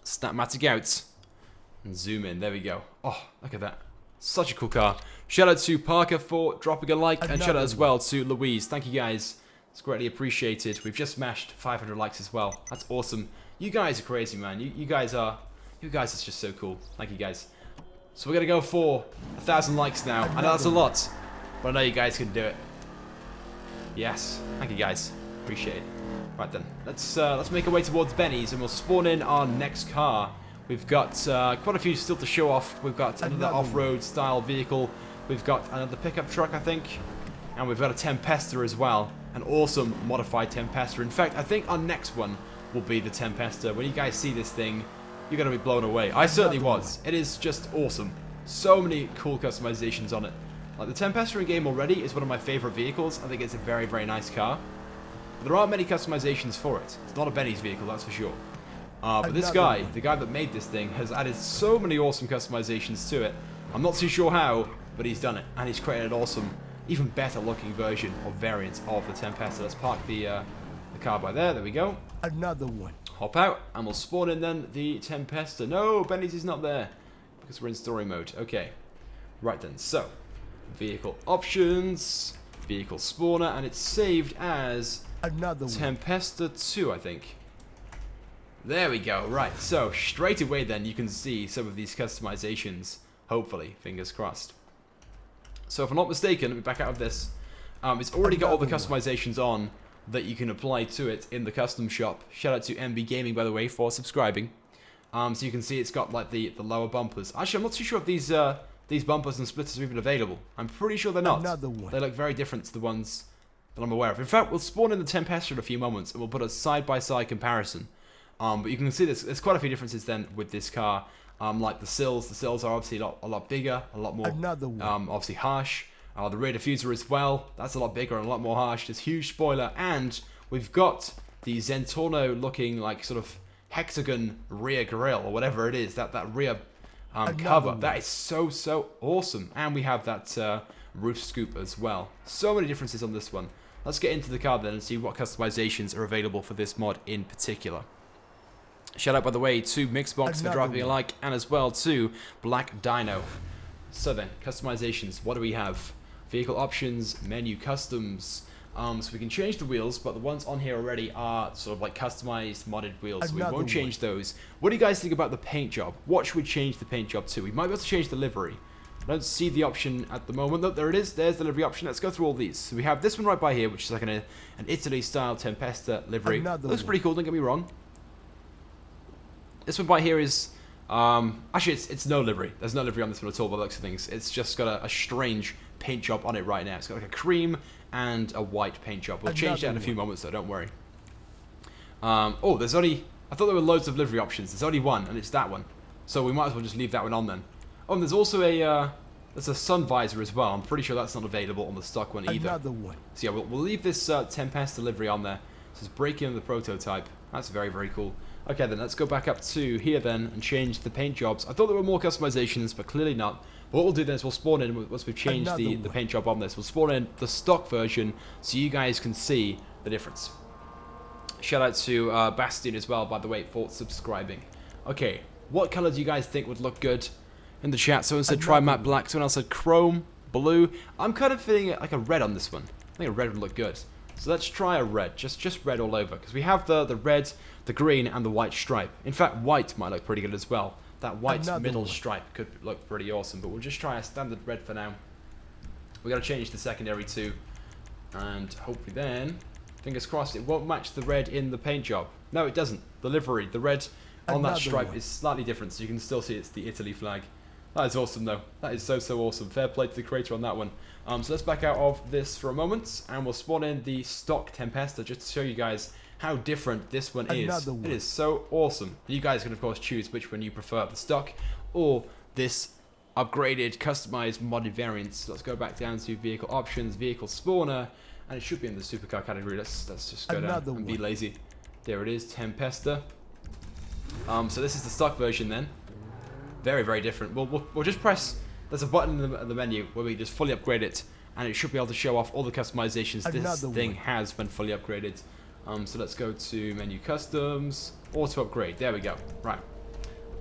Snapmatic out. And zoom in. There we go. Oh, look at that. Such a cool car. Shout out to Parker for dropping a like, and shout out as well to Louise. Thank you guys. It's greatly appreciated. We've just smashed 500 likes as well. That's awesome. You guys are crazy, man. You guys are You guys, it's just so cool. Thank you guys. So we're gonna go for 1,000 likes now. I know that's a lot, but I know you guys can do it. Yes, thank you guys. Appreciate it. Right then, let's make our way towards Benny's and we'll spawn in our next car. We've got quite a few still to show off. We've got another off-road style vehicle. We've got another pickup truck, I think, and we've got a Tempesta as well. An awesome modified Tempesta. In fact, I think our next one will be the Tempesta. When you guys see this thing, you're gonna be blown away. I certainly was. It is just awesome. So many cool customizations on it. Like the Tempesta in game already is one of my favorite vehicles. I think it's a very, very nice car. There aren't many customizations for it. It's not a Benny's vehicle, that's for sure. But this guy, the guy that made this thing, has added so many awesome customizations to it. I'm not too sure how, but he's done it. And he's created an awesome, even better looking version or variant of the Tempesta. Let's park the car by there. There we go. Another one. Hop out, and we'll spawn in then the Tempesta. No, Benny's is not there, because we're in story mode. Okay. Right then, so, vehicle options, vehicle spawner, and it's saved as Another one. Tempesta 2, I think. There we go. Right. So straight away, then you can see some of these customizations. Hopefully, fingers crossed. So if I'm not mistaken, let me back out of this. It's already got all the customizations on that you can apply to it in the custom shop. Shout out to MB Gaming, by the way, for subscribing. So you can see it's got like the lower bumpers. Actually, I'm not too sure if these bumpers and splitters are even available. I'm pretty sure they're not. Another one. They look very different to the ones that I'm aware of. In fact, we'll spawn in the Tempesta in a few moments and we'll put a side-by-side comparison. But you can see there's quite a few differences then with this car. Like the sills are obviously a lot bigger, a lot more obviously harsh. The rear diffuser as well, that's a lot bigger and a lot more harsh. There's huge spoiler, and we've got the Zentorno looking like sort of hexagon rear grille or whatever it is, that rear cover. That is so awesome. And we have that roof scoop as well. So many differences on this one. Let's get into the car then and see what customizations are available for this mod in particular. Shout out, by the way, to Mixbox for dropping a like, and as well to Black Dino. So then, customizations. What do we have? Vehicle options, menu customs. So we can change the wheels, but the ones on here already are sort of like customized, modded wheels, so we won't change those. What do you guys think about the paint job? What should we change the paint job to? We might be able to change the livery. I don't see the option at the moment. Look, there it is. There's the livery option. Let's go through all these. So we have this one right by here, which is like an Italy-style Tempesta livery. Looks pretty cool, don't get me wrong. This one by here is... actually, it's no livery. There's no livery on this one at all by the looks of things. It's just got a strange paint job on it right now. It's got like a cream and a white paint job. We'll change that in a few moments, though. Don't worry. Oh, there's only... I thought there were loads of livery options. There's only one, and it's that one. So we might as well just leave that one on then. Oh, and there's also there's a sun visor as well. I'm pretty sure that's not available on the stock one either. Another one. So yeah, we'll leave this Tempesta livery on there. This is breaking on the prototype. That's very cool. Okay, then let's go back up to here then and change the paint jobs. I thought there were more customizations, but clearly not. But what we'll do then is we'll spawn in, once we've changed the paint job on this, we'll spawn in the stock version so you guys can see the difference. Shout out to Bastian as well, by the way, for subscribing. Okay, what color do you guys think would look good? In the chat, someone said try matte black, someone else said chrome, blue. I'm kind of feeling like a red on this one. I think a red would look good. So let's try a red, just red all over, because we have the red, the green, and the white stripe. In fact, white might look pretty good as well. That white middle stripe could look pretty awesome, but we'll just try a standard red for now. We got to change the secondary too, and hopefully then, fingers crossed, it won't match the red in the paint job. No, it doesn't. The livery, the red on that stripe is slightly different, so you can still see it's the Italy flag. That is awesome though. That is so awesome. Fair play to the creator on that one. So let's back out of this for a moment, and we'll spawn in the stock Tempesta just to show you guys how different this one is. It is so awesome. You guys can of course choose which one you prefer, the stock or this upgraded, customized, modded variants. So let's go back down to vehicle options, vehicle spawner, and it should be in the supercar category. Let's just go down and be lazy. There it is, Tempesta. So this is the stock version then. Very different. We'll just press... There's a button in the menu where we just fully upgrade it, and it should be able to show off all the customizations this thing has when fully upgraded. So let's go to menu customs, auto upgrade. There we go. Right.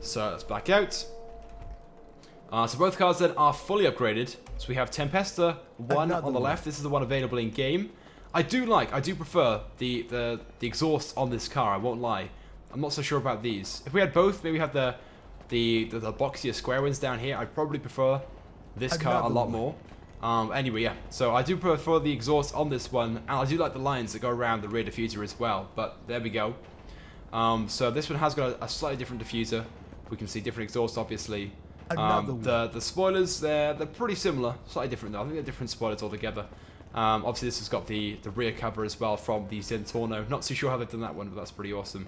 So let's back out. So both cars then are fully upgraded. So we have Tempesta 1 on the left. This is the one available in game. I do prefer the exhaust on this car. I won't lie. I'm not so sure about these. If we had both, maybe have the the boxier square ones down here. I probably prefer this car a lot more. Anyway, yeah. So I do prefer the exhaust on this one, and I do like the lines that go around the rear diffuser as well. But there we go. So this one has got a slightly different diffuser. We can see different exhaust, obviously. The spoilers, they're pretty similar. Slightly different though. I think they're different spoilers altogether. Obviously this has got the rear cover as well from the Zentorno. Not too sure how they've done that one, but that's pretty awesome.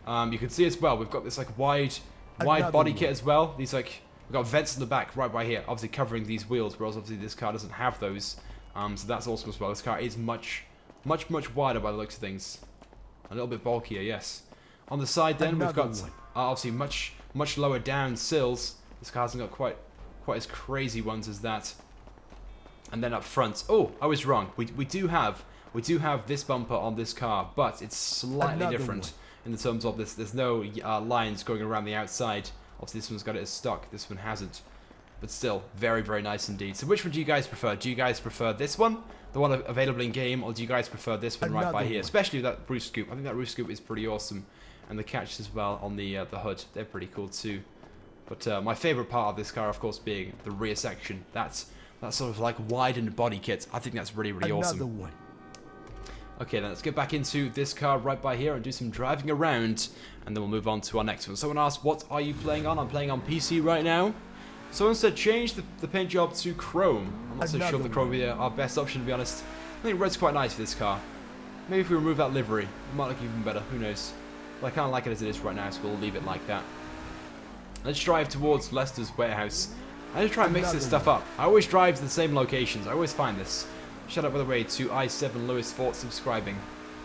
You can see as well, we've got this like wide body kit as well. These like, we've got vents in the back right by here, obviously covering these wheels, whereas obviously this car doesn't have those. So that's awesome as well. This car is much wider by the looks of things. A little bit bulkier, yes. On the side then, we've got obviously much lower down sills. This car hasn't got quite as crazy ones as that. And then up front, oh, I was wrong. We do have this bumper on this car, but it's slightly different in the terms of this. There's no lines going around the outside. Obviously, this one's got it as stock. This one hasn't. But still, very, very nice indeed. So which one do you guys prefer? Do you guys prefer this one, the one available in game, or do you guys prefer this one right by here? Especially that roof scoop. I think that roof scoop is pretty awesome. And the catches as well on the hood. They're pretty cool too. But my favourite part of this car, of course, being the rear section. That's sort of like widened body kit. I think that's really, really awesome. Okay, then let's get back into this car right by here and do some driving around. And then we'll move on to our next one. Someone asked, what are you playing on? I'm playing on PC right now. Someone said change the paint job to chrome. I'm not so sure the chrome would be our best option, to be honest. I think red's quite nice for this car. Maybe if we remove that livery, it might look even better. Who knows? But I kind of like it as it is right now, so we'll leave it like that. Let's drive towards Lester's warehouse. I just try and mix this stuff up. I always drive to the same locations. I always find this. Shout out, by the way, to I7 Lewis for subscribing.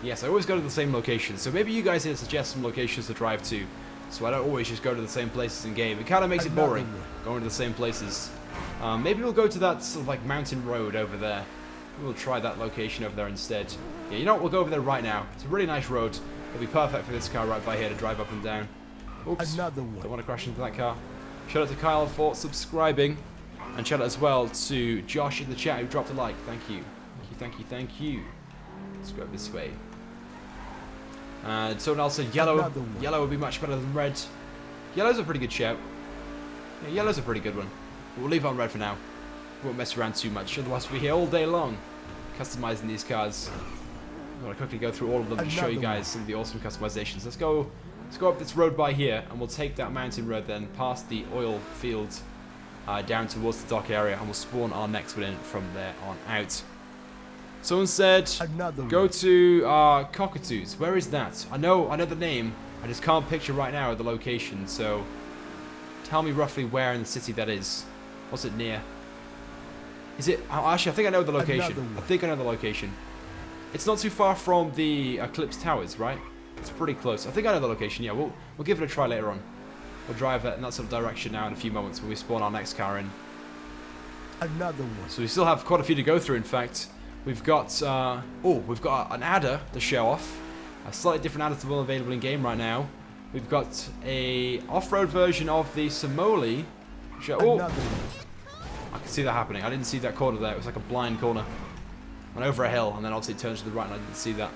Yes, I always go to the same locations. So maybe you guys here suggest some locations to drive to. So I don't always just go to the same places in game. It kind of makes it boring, going to the same places. Maybe we'll go to that sort of like mountain road over there. We'll try that location over there instead. Yeah, you know what? We'll go over there right now. It's a really nice road. It'll be perfect for this car right by here to drive up and down. Oops, don't want to crash into that car. Shout out to Kyle for subscribing. And shout out as well to Josh in the chat who dropped a like. Thank you. Thank you. Let's go this way. And someone else said yellow. Yellow would be much better than red. Yellow's a pretty good shout. Yeah, yellow's a pretty good one. We'll leave it on red for now. We won't mess around too much, otherwise we'll be here all day long customizing these cars. I'm going to quickly go through all of them to show you guys some of the awesome customizations. Let's go up this road by here, and we'll take that mountain road then past the oil field down towards the dock area, and we'll spawn our next one in from there on out. Someone said, go to Cockatoos. Where is that? I know the name. I just can't picture right now the location. So tell me roughly where in the city that is. What's it near? Is it? Actually, I think I know the location. It's not too far from the Eclipse Towers, right? It's pretty close. I think I know the location. Yeah, we'll give it a try later on. We'll drive in that sort of direction now in a few moments when we spawn our next car in. Another one. So we still have quite a few to go through. In fact, we've got we've got an adder to show off. A slightly different adder to the one available in game right now. We've got a off-road version of the Somoli. I can see that happening. I didn't see that corner there. It was like a blind corner. Went over a hill and then obviously turned to the right and I didn't see that.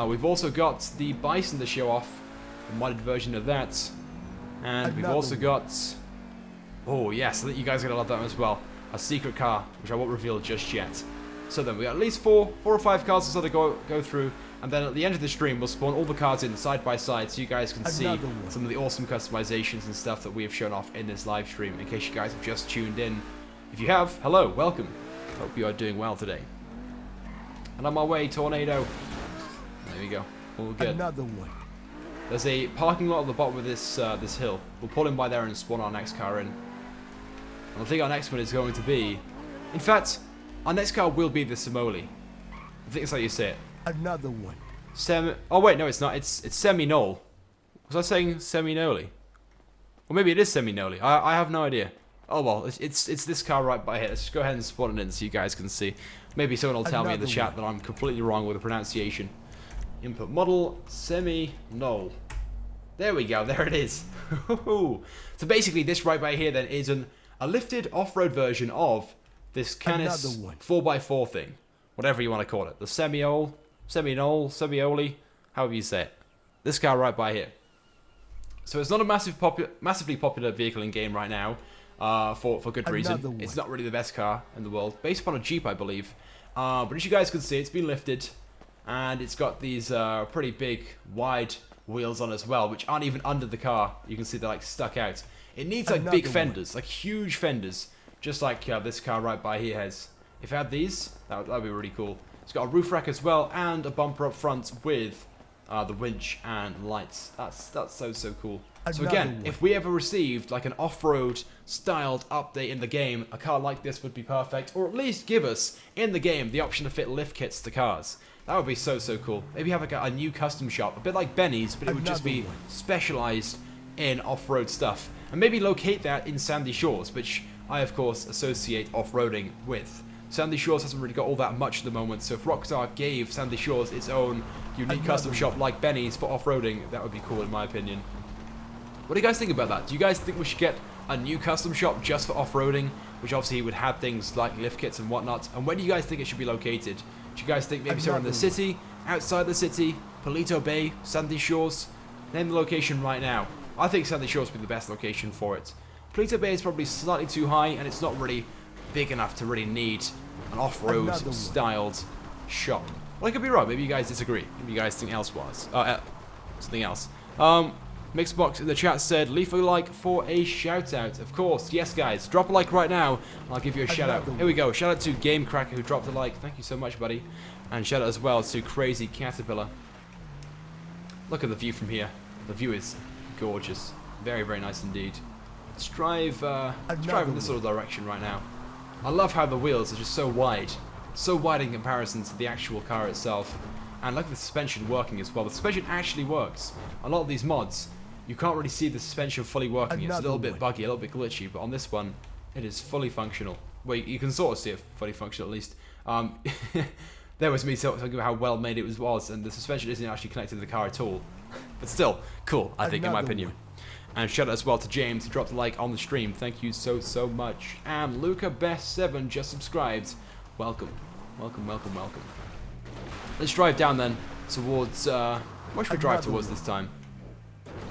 We've also got the Bison to show off. A modded version of that. And we've also got... Oh yes, I think you guys are going to love that one as well. A secret car, which I won't reveal just yet. So then we got at least four or five cars to go through. And then at the end of the stream, we'll spawn all the cars in side by side so you guys can see some of the awesome customizations and stuff that we have shown off in this live stream, in case you guys have just tuned in. If you have, hello, welcome. Hope you are doing well today. And on my way, Tornado. There we go. All good. Another one. There's a parking lot at the bottom of this this hill. We'll pull in by there and spawn our next car in. And I think our next one is going to be... In fact, our next car will be the Somoli. I think that's how you say it. Another one. Oh wait, no, it's not. It's Seminole. Was I saying Seminole? Or maybe it is Seminole. I have no idea. Oh well, it's this car right by here. Let's just go ahead and spawn it in so you guys can see. Maybe someone will tell me in the chat that I'm completely wrong with the pronunciation. Input model Seminole. There we go. There it is. So basically, this right by here then is a lifted off-road version of this Canis 4x4 thing, whatever you want to call it. The Seminole, Semioli, however you say it. This car right by here. So it's not a massively popular vehicle in game right now, for good reason. Another one. It's not really the best car in the world, based upon a Jeep, I believe. But as you guys can see, it's been lifted, and it's got these pretty big, wide wheels on as well, which aren't even under the car. You can see they're like stuck out. It needs like big Another fenders, like huge fenders, just like this car right by here has. If it had these, that would be really cool. It's got a roof rack as well, and a bumper up front with the winch and lights. That's so cool. So Another again, one. if we ever received like an off-road styled update in the game, a car like this would be perfect, or at least give us in the game the option to fit lift kits to cars. That would be so cool. Maybe have like a new custom shop, a bit like Benny's, but it would just be Another one. specialized in off-road stuff, and maybe locate that in Sandy Shores, which I of course associate off-roading with. Sandy Shores hasn't really got all that much at the moment, so if Rockstar gave Sandy Shores its own unique custom shop like Benny's for off-roading, that would be cool in my opinion. What do you guys think about that? Do you guys think we should get a new custom shop just for off-roading, which obviously would have things like lift kits and whatnot? And where do you guys think it should be located? Do you guys think maybe somewhere in the Another city, outside the city, Palito Bay, Sandy Shores? Name the location right now. I think Sandy Shores would be the best location for it. Palito Bay is probably slightly too high, and it's not really big enough to really need an off-road Another one. styled shop. Well, I could be wrong. Maybe you guys disagree. Maybe you guys think elsewise. Something else. Mixbox in the chat said, leave a like for a shout out. Of course, yes guys, drop a like right now and I'll give you a shout out. Here we go, shout out to Gamecracker who dropped a like, thank you so much buddy. And shout out as well to Crazy Caterpillar. Look at the view from here, the view is gorgeous, very nice indeed. Let's drive in this sort of direction right now. I love how the wheels are just so wide in comparison to the actual car itself. And look at the suspension working as well. The suspension actually works. A lot of these mods, you can't really see the suspension fully working. It's a little bit buggy, a little bit glitchy, but on this one, it is fully functional. Well, you can sort of see it fully functional at least. There was me talking about how well made it was, and the suspension isn't actually connected to the car at all. But still, cool, I think, in my Another opinion. one. And shout out as well to James, who dropped a like on the stream. Thank you so much. And Luca Best 7 just subscribed. Welcome. Let's drive down then towards, where should we drive towards this time?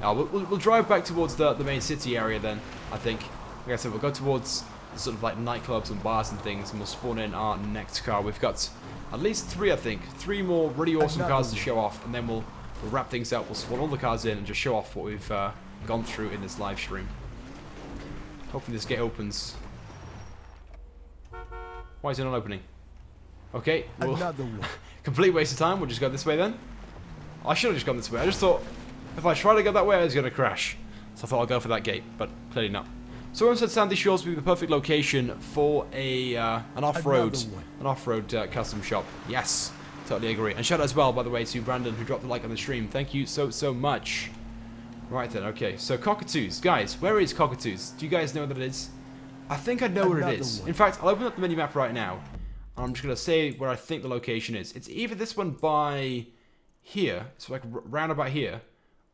We'll drive back towards the main city area then, I think. Like I said, we'll go towards the sort of like nightclubs and bars and things, and we'll spawn in our next car. We've got at least 3, I think. 3 more really awesome cars to show off, and then we'll wrap things up. We'll spawn all the cars in and just show off what we've gone through in this live stream. Hopefully this gate opens. Why is it not opening? Okay, well, Another one. complete waste of time. We'll just go this way then. I should have just gone this way. I just thought if I try to go that way, I was going to crash. So I thought I'll go for that gate, but clearly not. So everyone said Sandy Shores would be the perfect location for an off-road custom shop. Yes, totally agree. And shout out as well, by the way, to Brandon who dropped a like on the stream. Thank you so much. Right then, okay. So Cockatoos, guys, where is Cockatoos? Do you guys know what it is? I think I know where it is. In fact, I'll open up the mini map right now. I'm just going to say where I think the location is. It's either this one by here, so like round about here,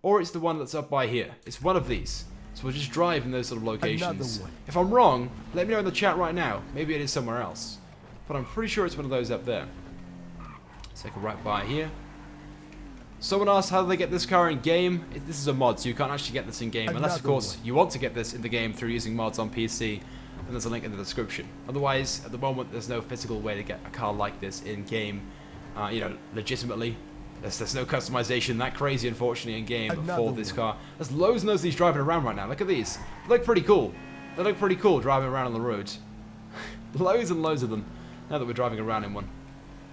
or it's the one that's up by here. It's one of these. So we'll just drive in those sort of locations. Another one. If I'm wrong, let me know in the chat right now. Maybe it is somewhere else. But I'm pretty sure it's one of those up there. Let's take a right by here. Someone asked how do they get this car in game. This is a mod, so you can't actually get this in game. Unless, of course, you want to get this in the game through using mods on PC. Then there's a link in the description. Otherwise, at the moment, there's no physical way to get a car like this in game. You know, legitimately. There's no customization that crazy, unfortunately, in game for this car. There's loads and loads of these driving around right now. Look at these. They look pretty cool. They look pretty cool driving around on the road. Loads and loads of them. Now that we're driving around in one.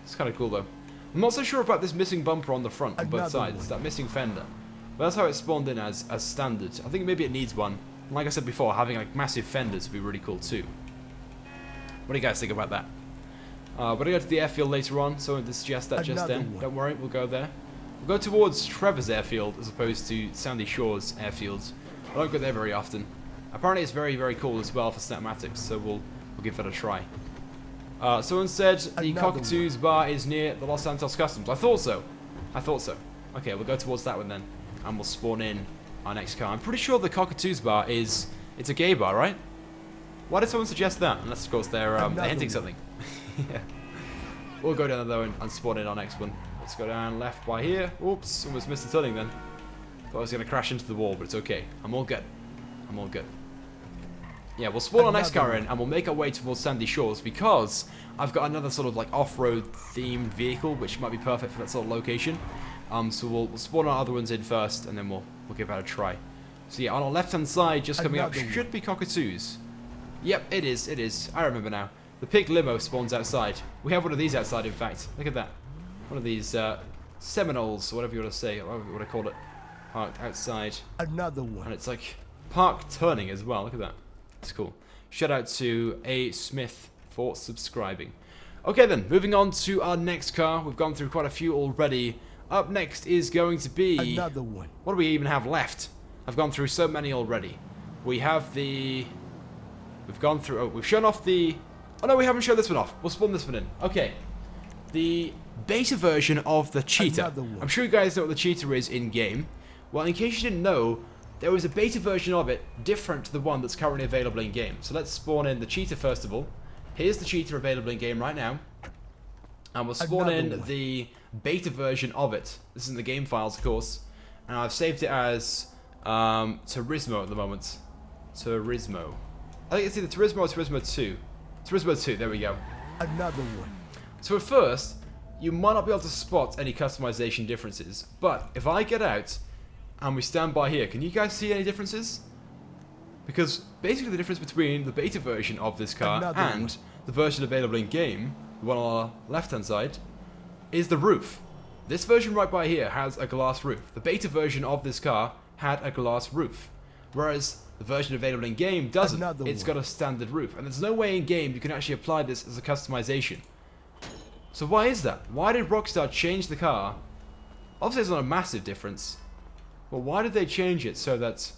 It's kind of cool, though. I'm not so sure about this missing bumper on the front on both sides. That missing fender. But that's how it spawned in as standard. I think maybe it needs one. Like I said before, having like massive fenders would be really cool too. What do you guys think about that? We're going to go to the airfield later on, so I wanted to suggest that just then. Don't worry, we'll go there. We'll go towards Trevor's airfield as opposed to Sandy Shores airfield. I don't go there very often. Apparently it's very cool as well for cinematics, so we'll give that a try. Someone said the Cockatoos bar is near the Los Santos Customs. I thought so. Okay, we'll go towards that one then, and we'll spawn in our next car. I'm pretty sure the Cockatoos bar it's a gay bar, right? Why did someone suggest that? Unless, of course, they're hinting something. Yeah. We'll go down there though and spawn in our next one. Let's go down left by here. Oops, almost missed the turning then. Thought I was going to crash into the wall, but it's okay. I'm all good. I'm all good. Yeah, we'll spawn our next car in, and we'll make our way towards Sandy Shores, because I've got another sort of like off-road themed vehicle, which might be perfect for that sort of location. So we'll spawn our other ones in first, and then we'll give that a try. So yeah, on our left-hand side, just coming up, should be cockatoos. Yep, it is, it is. I remember now. The pig limo spawns outside. We have one of these outside, in fact. Look at that. One of these Seminoles, or whatever you want to say, whatever you want to call it, parked outside. Another one. And it's like park turning as well. Look at that. It's cool. Shout out to A. Smith for subscribing. Okay then, moving on to our next car. We've gone through quite a few already. Up next is going to be... Another one. What do we even have left? I've gone through so many already. We have the... We've gone through... Oh, we've shown off the... Oh no, we haven't shown this one off. We'll spawn this one in. Okay. The beta version of the Cheetah. I'm sure you guys know what the Cheetah is in-game. Well, in case you didn't know, there was a beta version of it different to the one that's currently available in-game. So let's spawn in the Cheetah first of all. Here's the Cheetah available in-game right now. And we'll spawn in the beta version of it. This is in the game files, of course. And I've saved it as Turismo at the moment. Turismo. I think it's either Turismo or Turismo 2. Turismo 2, there we go. Another one. So at first, you might not be able to spot any customization differences. But if I get out and we stand by here, can you guys see any differences? Because basically the difference between the beta version of this car and the version available in game, the one on our left hand side, is the roof. This version right by here has a glass roof. The beta version of this car had a glass roof. Whereas the version available in game doesn't. It's got a standard roof. And there's no way in game you can actually apply this as a customization. So why is that? Why did Rockstar change the car? Obviously it's not a massive difference. Well, why did they change it so that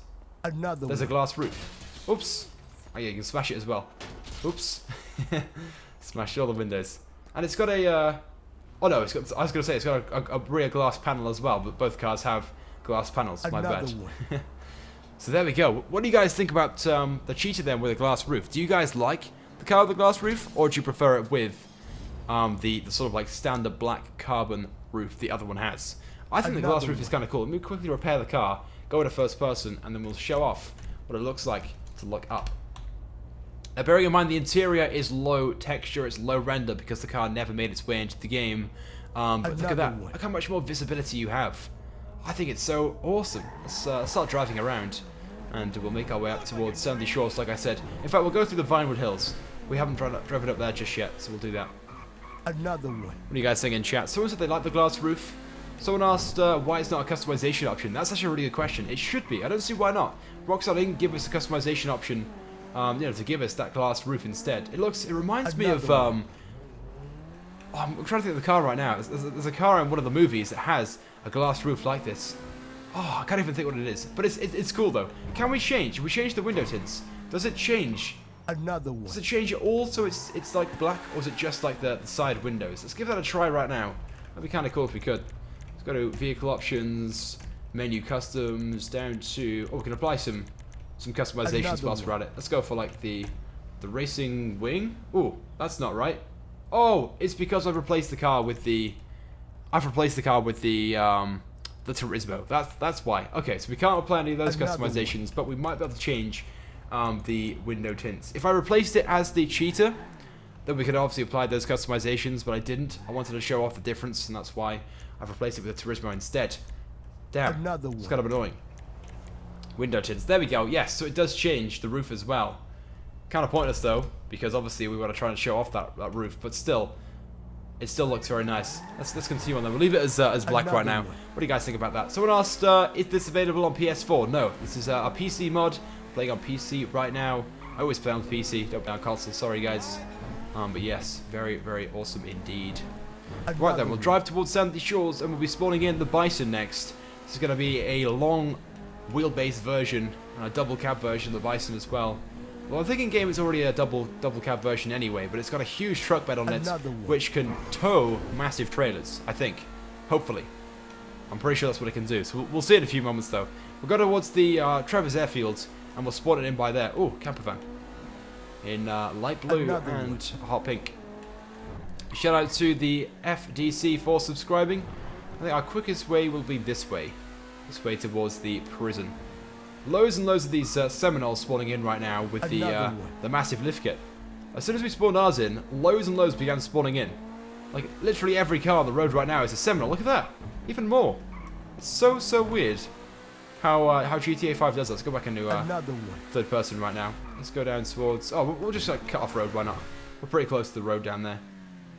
there's a glass roof? Oops. Oh yeah, you can smash it as well. Oops. Smash all the windows. And it's got a... oh no, it's got, I was going to say it's got a rear glass panel as well, but both cars have glass panels. My bad. So there we go. What do you guys think about the Cheetah then with a glass roof? Do you guys like the car with a glass roof, or do you prefer it with the sort of like standard black carbon roof the other one has? I think the glass roof is kind of cool. Let me quickly repair the car, go into first person, and then we'll show off what it looks like to look up. Now, bearing in mind the interior is low texture, it's low render because the car never made its way into the game. But look at that. Look how much more visibility you have. I think it's so awesome. Let's start driving around, and we'll make our way up towards Sandy Shores, like I said. In fact, we'll go through the Vinewood Hills. We haven't driven up there just yet, so we'll do that. Another one. What do you guys think in chat? Someone said they like the glass roof. Someone asked why it's not a customization option. That's actually a really good question. It should be. I don't see why not. Rockstar didn't give us a customization option, you know, to give us that glass roof instead. It reminds me of I'm trying to think of the car right now. There's a car in one of the movies that has a glass roof like this. Oh, I can't even think what it is. But it's cool though. Can we change? We change the window tints. Does it change? Another one. Does it change it all so it's like black, or is it just like the side windows? Let's give that a try right now. That'd be kind of cool if we could. Let's go to vehicle options, menu customs, down to... Oh, we can apply some customizations whilst we're at it. Let's go for like the racing wing. Oh, that's not right. Oh, it's because I've replaced the car with the... the Turismo. That's why. Okay, so we can't apply any of those customizations, but we might be able to change the window tints. If I replaced it as the Cheetah, then we could obviously apply those customizations, but I didn't. I wanted to show off the difference, and that's why I've replaced it with the Turismo instead. Damn, it's kind of annoying. Window tints. There we go. Yes, so it does change the roof as well. Kind of pointless though, because obviously we want to try and show off that roof, but still, it still looks very nice. Let's continue on then. We'll leave it as black right now. What do you guys think about that? Someone asked, is this available on PS4? No, this is a PC mod. Playing on PC right now. I always play on PC, don't play on console. Sorry guys. But yes, very, very awesome indeed. Right then, we'll drive towards Sandy Shores and we'll be spawning in the Bison next. This is going to be a long wheelbase version and a double cab version of the Bison as well. Well, I think in game it's already a double cab version anyway, but it's got a huge truck bed on it which can tow massive trailers, I think. Hopefully. I'm pretty sure that's what it can do. So we'll see in a few moments though. We'll go towards the Trevor's Airfield and we'll spawn it in by there. Oh, camper van. In light blue and hot pink. Shout out to the FDC for subscribing. I think our quickest way will be this way. this way towards the prison. Loads and loads of these Seminoles spawning in right now with the massive lift kit. As soon as we spawned ours in, loads and loads began spawning in. Like, literally every car on the road right now is a Seminole. Look at that. Even more. It's so weird how GTA 5 does that. Let's go back into third person right now. Let's go down towards... Oh, we'll just like cut off road. Why not? We're pretty close to the road down there.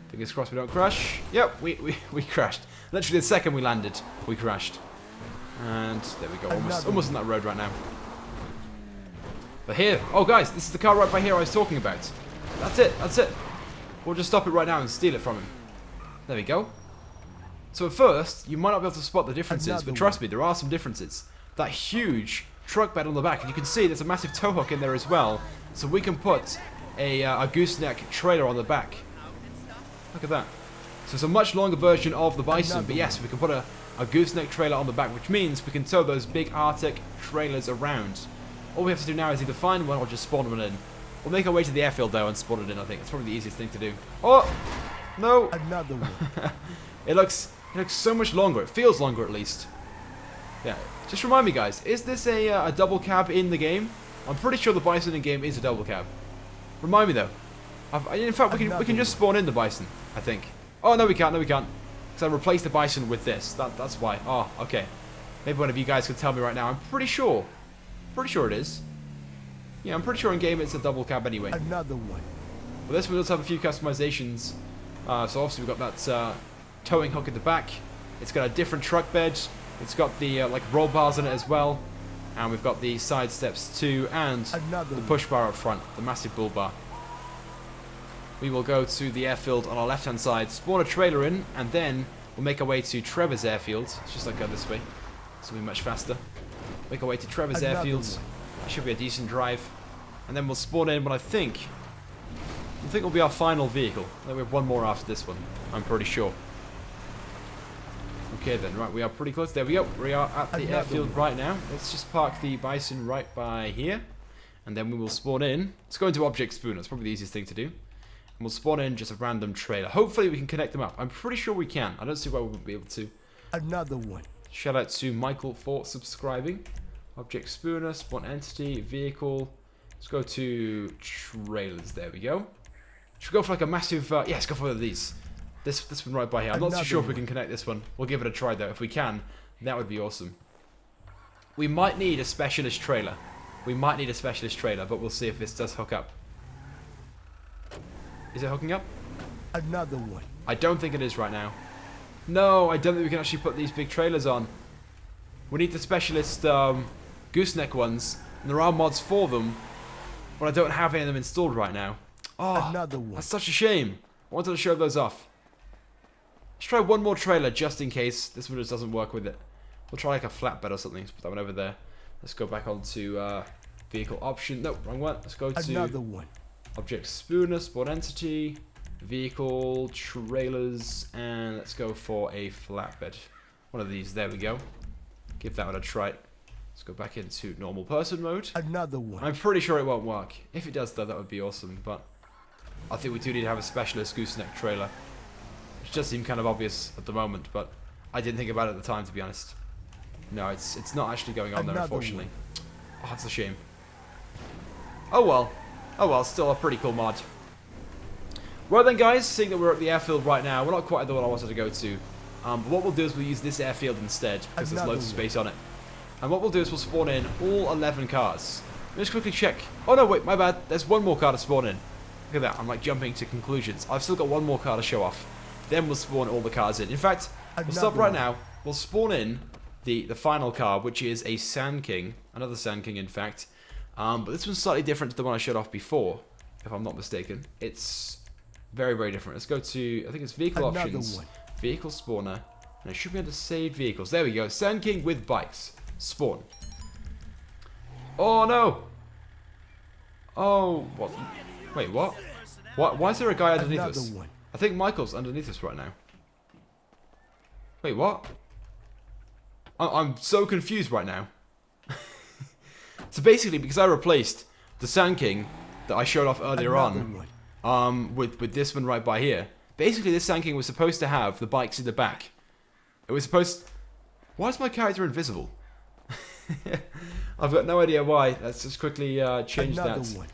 Fingers crossed we don't crash. Yep, we crashed. Literally the second we landed, we crashed. And there we go. Almost on that road right now. But here... Oh, guys, this is the car right by here I was talking about. That's it. We'll just stop it right now and steal it from him. There we go. So at first, you might not be able to spot the differences, but trust me, there are some differences. That huge truck bed on the back, and you can see there's a massive tow hook in there as well, so we can put a gooseneck trailer on the back. Look at that. So it's a much longer version of the Bison, but yes, we can put a gooseneck trailer on the back, which means we can tow those big Arctic trailers around. All we have to do now is either find one or just spawn one in. We'll make our way to the airfield though and spawn it in, I think. It's probably the easiest thing to do. Oh! No! Another one. It looks so much longer. It feels longer at least. Yeah. Just remind me, guys, is this a double cab in the game? I'm pretty sure the Bison in game is a double cab. Remind me though. In fact, we can just spawn in the Bison, I think. Oh, no we can't. Because I replaced the Bison with this. That's why. Oh, okay. Maybe one of you guys could tell me right now. I'm pretty sure. Pretty sure it is. Yeah, I'm pretty sure in game it's a double cab anyway. Another one. But this one does have a few customizations. So obviously we've got that towing hook at the back. It's got a different truck bed. It's got the like roll bars in it as well. And we've got the side steps too, and the push bar up front, the massive bull bar. We will go to the airfield on our left hand side, spawn a trailer in, and then we'll make our way to Trevor's airfield. It's just like go this way. This will be much faster. Make our way to Trevor's airfield. That should be a decent drive. And then we'll spawn in what I think will be our final vehicle. Then we have one more after this one, I'm pretty sure. Okay then, right, we are pretty close. There we go. We are at the airfield right now. Let's just park the Bison right by here. And then we will spawn in. Let's go into Object Spooner. It's probably the easiest thing to do. And we'll spawn in just a random trailer. Hopefully we can connect them up. I'm pretty sure we can. I don't see why we wouldn't be able to. Another one. Shout out to Michael for subscribing. Object Spooner, spawn entity, vehicle. Let's go to trailers. There we go. Should we go for like a massive... yeah, let's go for one of these. This one right by here. I'm not too sure if we can connect this one. We'll give it a try though. If we can, that would be awesome. We might need a specialist trailer. But we'll see if this does hook up. Is it hooking up? Another one. I don't think it is right now. No, I don't think we can actually put these big trailers on. We need the specialist gooseneck ones, and there are mods for them, but I don't have any of them installed right now. Oh, another one. That's such a shame. I wanted to show those off. Let's try one more trailer just in case this one just doesn't work with it. We'll try like a flatbed or something. Let's put that one over there. Let's go back onto vehicle option. No, wrong one. Let's go to another one. Object Spooner, spawn entity, vehicle, trailers, and let's go for a flatbed. One of these. There we go. Give that one a try. Let's go back into normal person mode. Another one. I'm pretty sure it won't work. If it does though, that would be awesome. But I think we do need to have a specialist gooseneck trailer. Which does seem kind of obvious at the moment, but I didn't think about it at the time, to be honest. No, it's not actually going on there, unfortunately. Oh, that's a shame. Oh well. Oh well, still a pretty cool mod. Right then guys, seeing that we're at the airfield right now, we're not quite at the one I wanted to go to. But what we'll do is we'll use this airfield instead, because there's loads of space on it. And what we'll do is we'll spawn in all 11 cars. Let me just quickly check. Oh no, wait, my bad. There's one more car to spawn in. Look at that, I'm like jumping to conclusions. I've still got one more car to show off. Then we'll spawn all the cars in. In fact, we'll stop right now. We'll spawn in the final car, which is a Sand King. Another Sand King, in fact. But this one's slightly different to the one I showed off before, if I'm not mistaken. It's very, very different. Let's go to, I think it's vehicle options, vehicle spawner, and it should be under saved vehicles. There we go. Sand King with bikes. Spawn. Oh no! Oh, what? Wait, what? Why is there a guy underneath us? I think Michael's underneath us right now. Wait, what? I'm so confused right now. So basically, because I replaced the Sand King that I showed off earlier on, with this one right by here. Basically, this Sand King was supposed to have the bikes in the back. It was supposed... Why is my character invisible? I've got no idea why. Let's just quickly change Another that. one.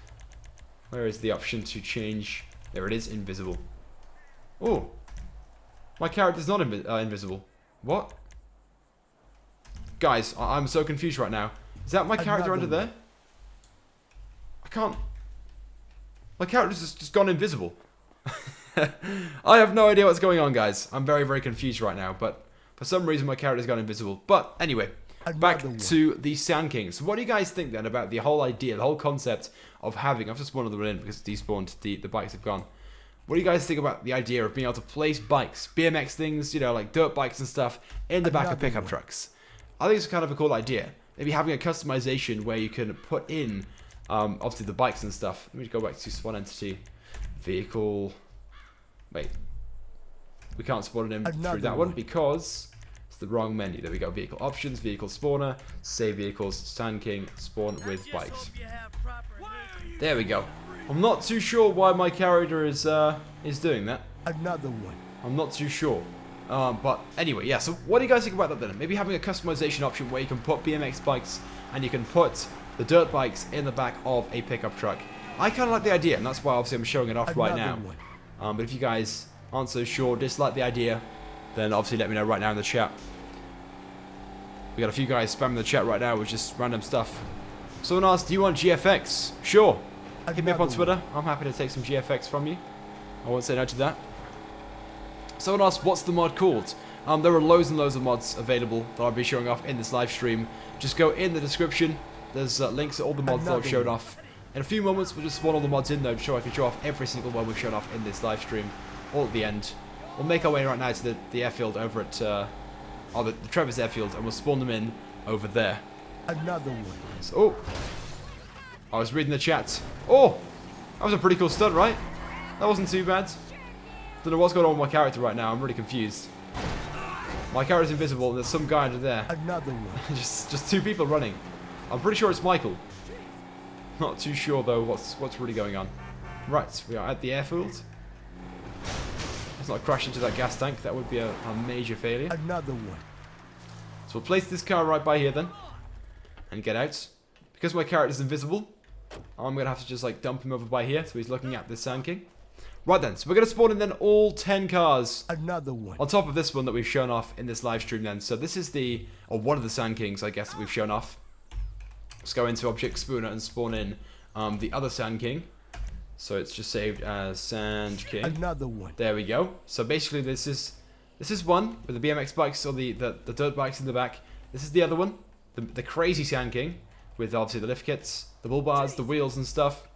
Where is the option to change? There it is, invisible. Oh, my character's not invisible. What? Guys, I'm so confused right now. Is that my character under there? I can't. My character's just gone invisible. I have no idea what's going on, guys. I'm very, very confused right now. But for some reason, my character's gone invisible. But anyway, back to the Sand Kings. So what do you guys think then about the whole idea, the whole concept of having... I've just spawned them in because despawned. The bikes have gone. What do you guys think about the idea of being able to place bikes, BMX things, you know, like dirt bikes and stuff, in the back of pickup trucks? I think it's kind of a cool idea. Maybe having a customization where you can put in, obviously, the bikes and stuff. Let me go back to spawn entity, vehicle. Wait, we can't spawn it in through that one because it's the wrong menu. There we go. Vehicle options, vehicle spawner, save vehicles, Sand King, spawn with bikes. There we go. I'm not too sure why my character is doing that. Another one. I'm not too sure. But anyway, yeah, so what do you guys think about that then? Maybe having a customization option where you can put BMX bikes and you can put the dirt bikes in the back of a pickup truck. I kind of like the idea, and that's why obviously I'm showing it off right now. But if you guys aren't so sure, dislike the idea, then obviously let me know right now in the chat. We got a few guys spamming the chat right now with just random stuff. Someone asked, do you want GFX? Sure. Hit me up on Twitter. I'm happy to take some GFX from you. I won't say no to that. Someone asked, what's the mod called? There are loads and loads of mods available that I'll be showing off in this live stream. Just go in the description. There's links to all the mods that I've shown off. In a few moments, we'll just spawn all the mods in, though, to show I can show off every single one we've shown off in this live stream. All at the end. We'll make our way right now to the airfield over at, the Trevor's airfield, and we'll spawn them in over there. Another one. So, oh, I was reading the chat. Oh, that was a pretty cool stunt, right? That wasn't too bad. Don't know what's going on with my character right now. I'm really confused. My character's invisible, and there's some guy under there. Another one. just two people running. I'm pretty sure it's Michael. Not too sure though what's really going on. Right, we are at the airfield. Let's not crash into that gas tank. That would be a major failure. Another one. So we'll place this car right by here then, and get out. Because my character's invisible, I'm gonna have to just like dump him over by here, so he's looking at the Sand King. Right then, so we're gonna spawn in then all 10 cars. Another one. On top of this one that we've shown off in this live stream then. So this is one of the Sand Kings, I guess, that we've shown off. Let's go into Object Spooner and spawn in the other Sand King. So it's just saved as Sand King. Another one. There we go. So basically this is one with the BMX bikes or the dirt bikes in the back. This is the other one, the crazy Sand King, with obviously the lift kits, the bull bars, the wheels and stuff.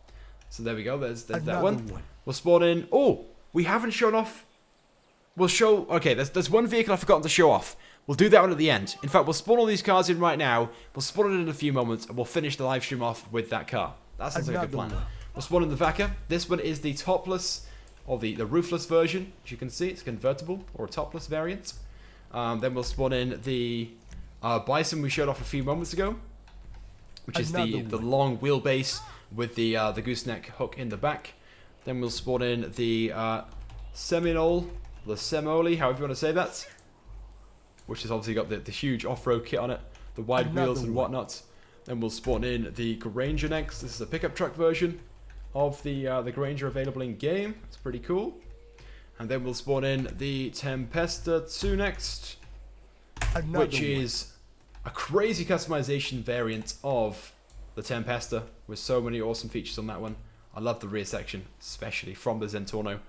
So there we go. There's that one. We'll spawn in. Oh, we haven't shown off. We'll show. Okay, there's one vehicle I've forgotten to show off. We'll do that one at the end. In fact, we'll spawn all these cars in right now. We'll spawn it in a few moments, and we'll finish the live stream off with that car. That sounds like a good plan. We'll spawn in the Vaca. This one is the topless, or the roofless version. As you can see, it's convertible, or a topless variant. Then we'll spawn in the Bison we showed off a few moments ago, which is the long wheelbase with the gooseneck hook in the back. Then we'll spawn in the Seminole, the Semoli, however you want to say that, which has obviously got the huge off-road kit on it, the wide wheels and whatnot. Then we'll spawn in the Granger next. This is a pickup truck version of the Granger available in game. It's pretty cool. And then we'll spawn in the Tempesta 2 next, which is a crazy customization variant of the Tempesta with so many awesome features on that one. I love the rear section, especially from the Zentorno.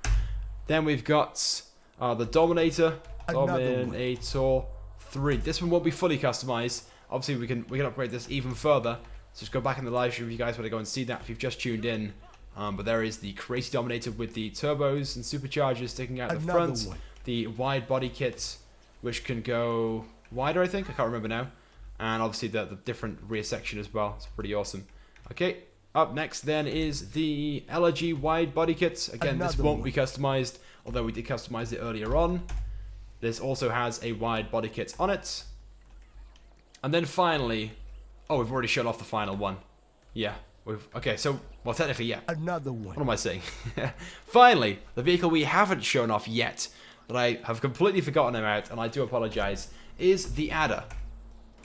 Then we've got the Dominator, Dominator 3. This one won't be fully customized. Obviously, we can upgrade this even further. So just go back in the live stream if you guys want to go and see that if you've just tuned in. But there is the crazy Dominator with the turbos and superchargers sticking out the front. The wide body kit, which can go wider, I think. I can't remember now. And obviously the different rear section as well. It's pretty awesome. Okay, up next then is the Elegy wide body kit. Again, this won't be customized, although we did customize it earlier on. This also has a wide body kit on it. And then finally, oh, we've already shown off the final one. Yeah, okay, so, well, technically, yeah. Another one. What am I saying? Finally, the vehicle we haven't shown off yet, that I have completely forgotten about, and I do apologize, is the Adder.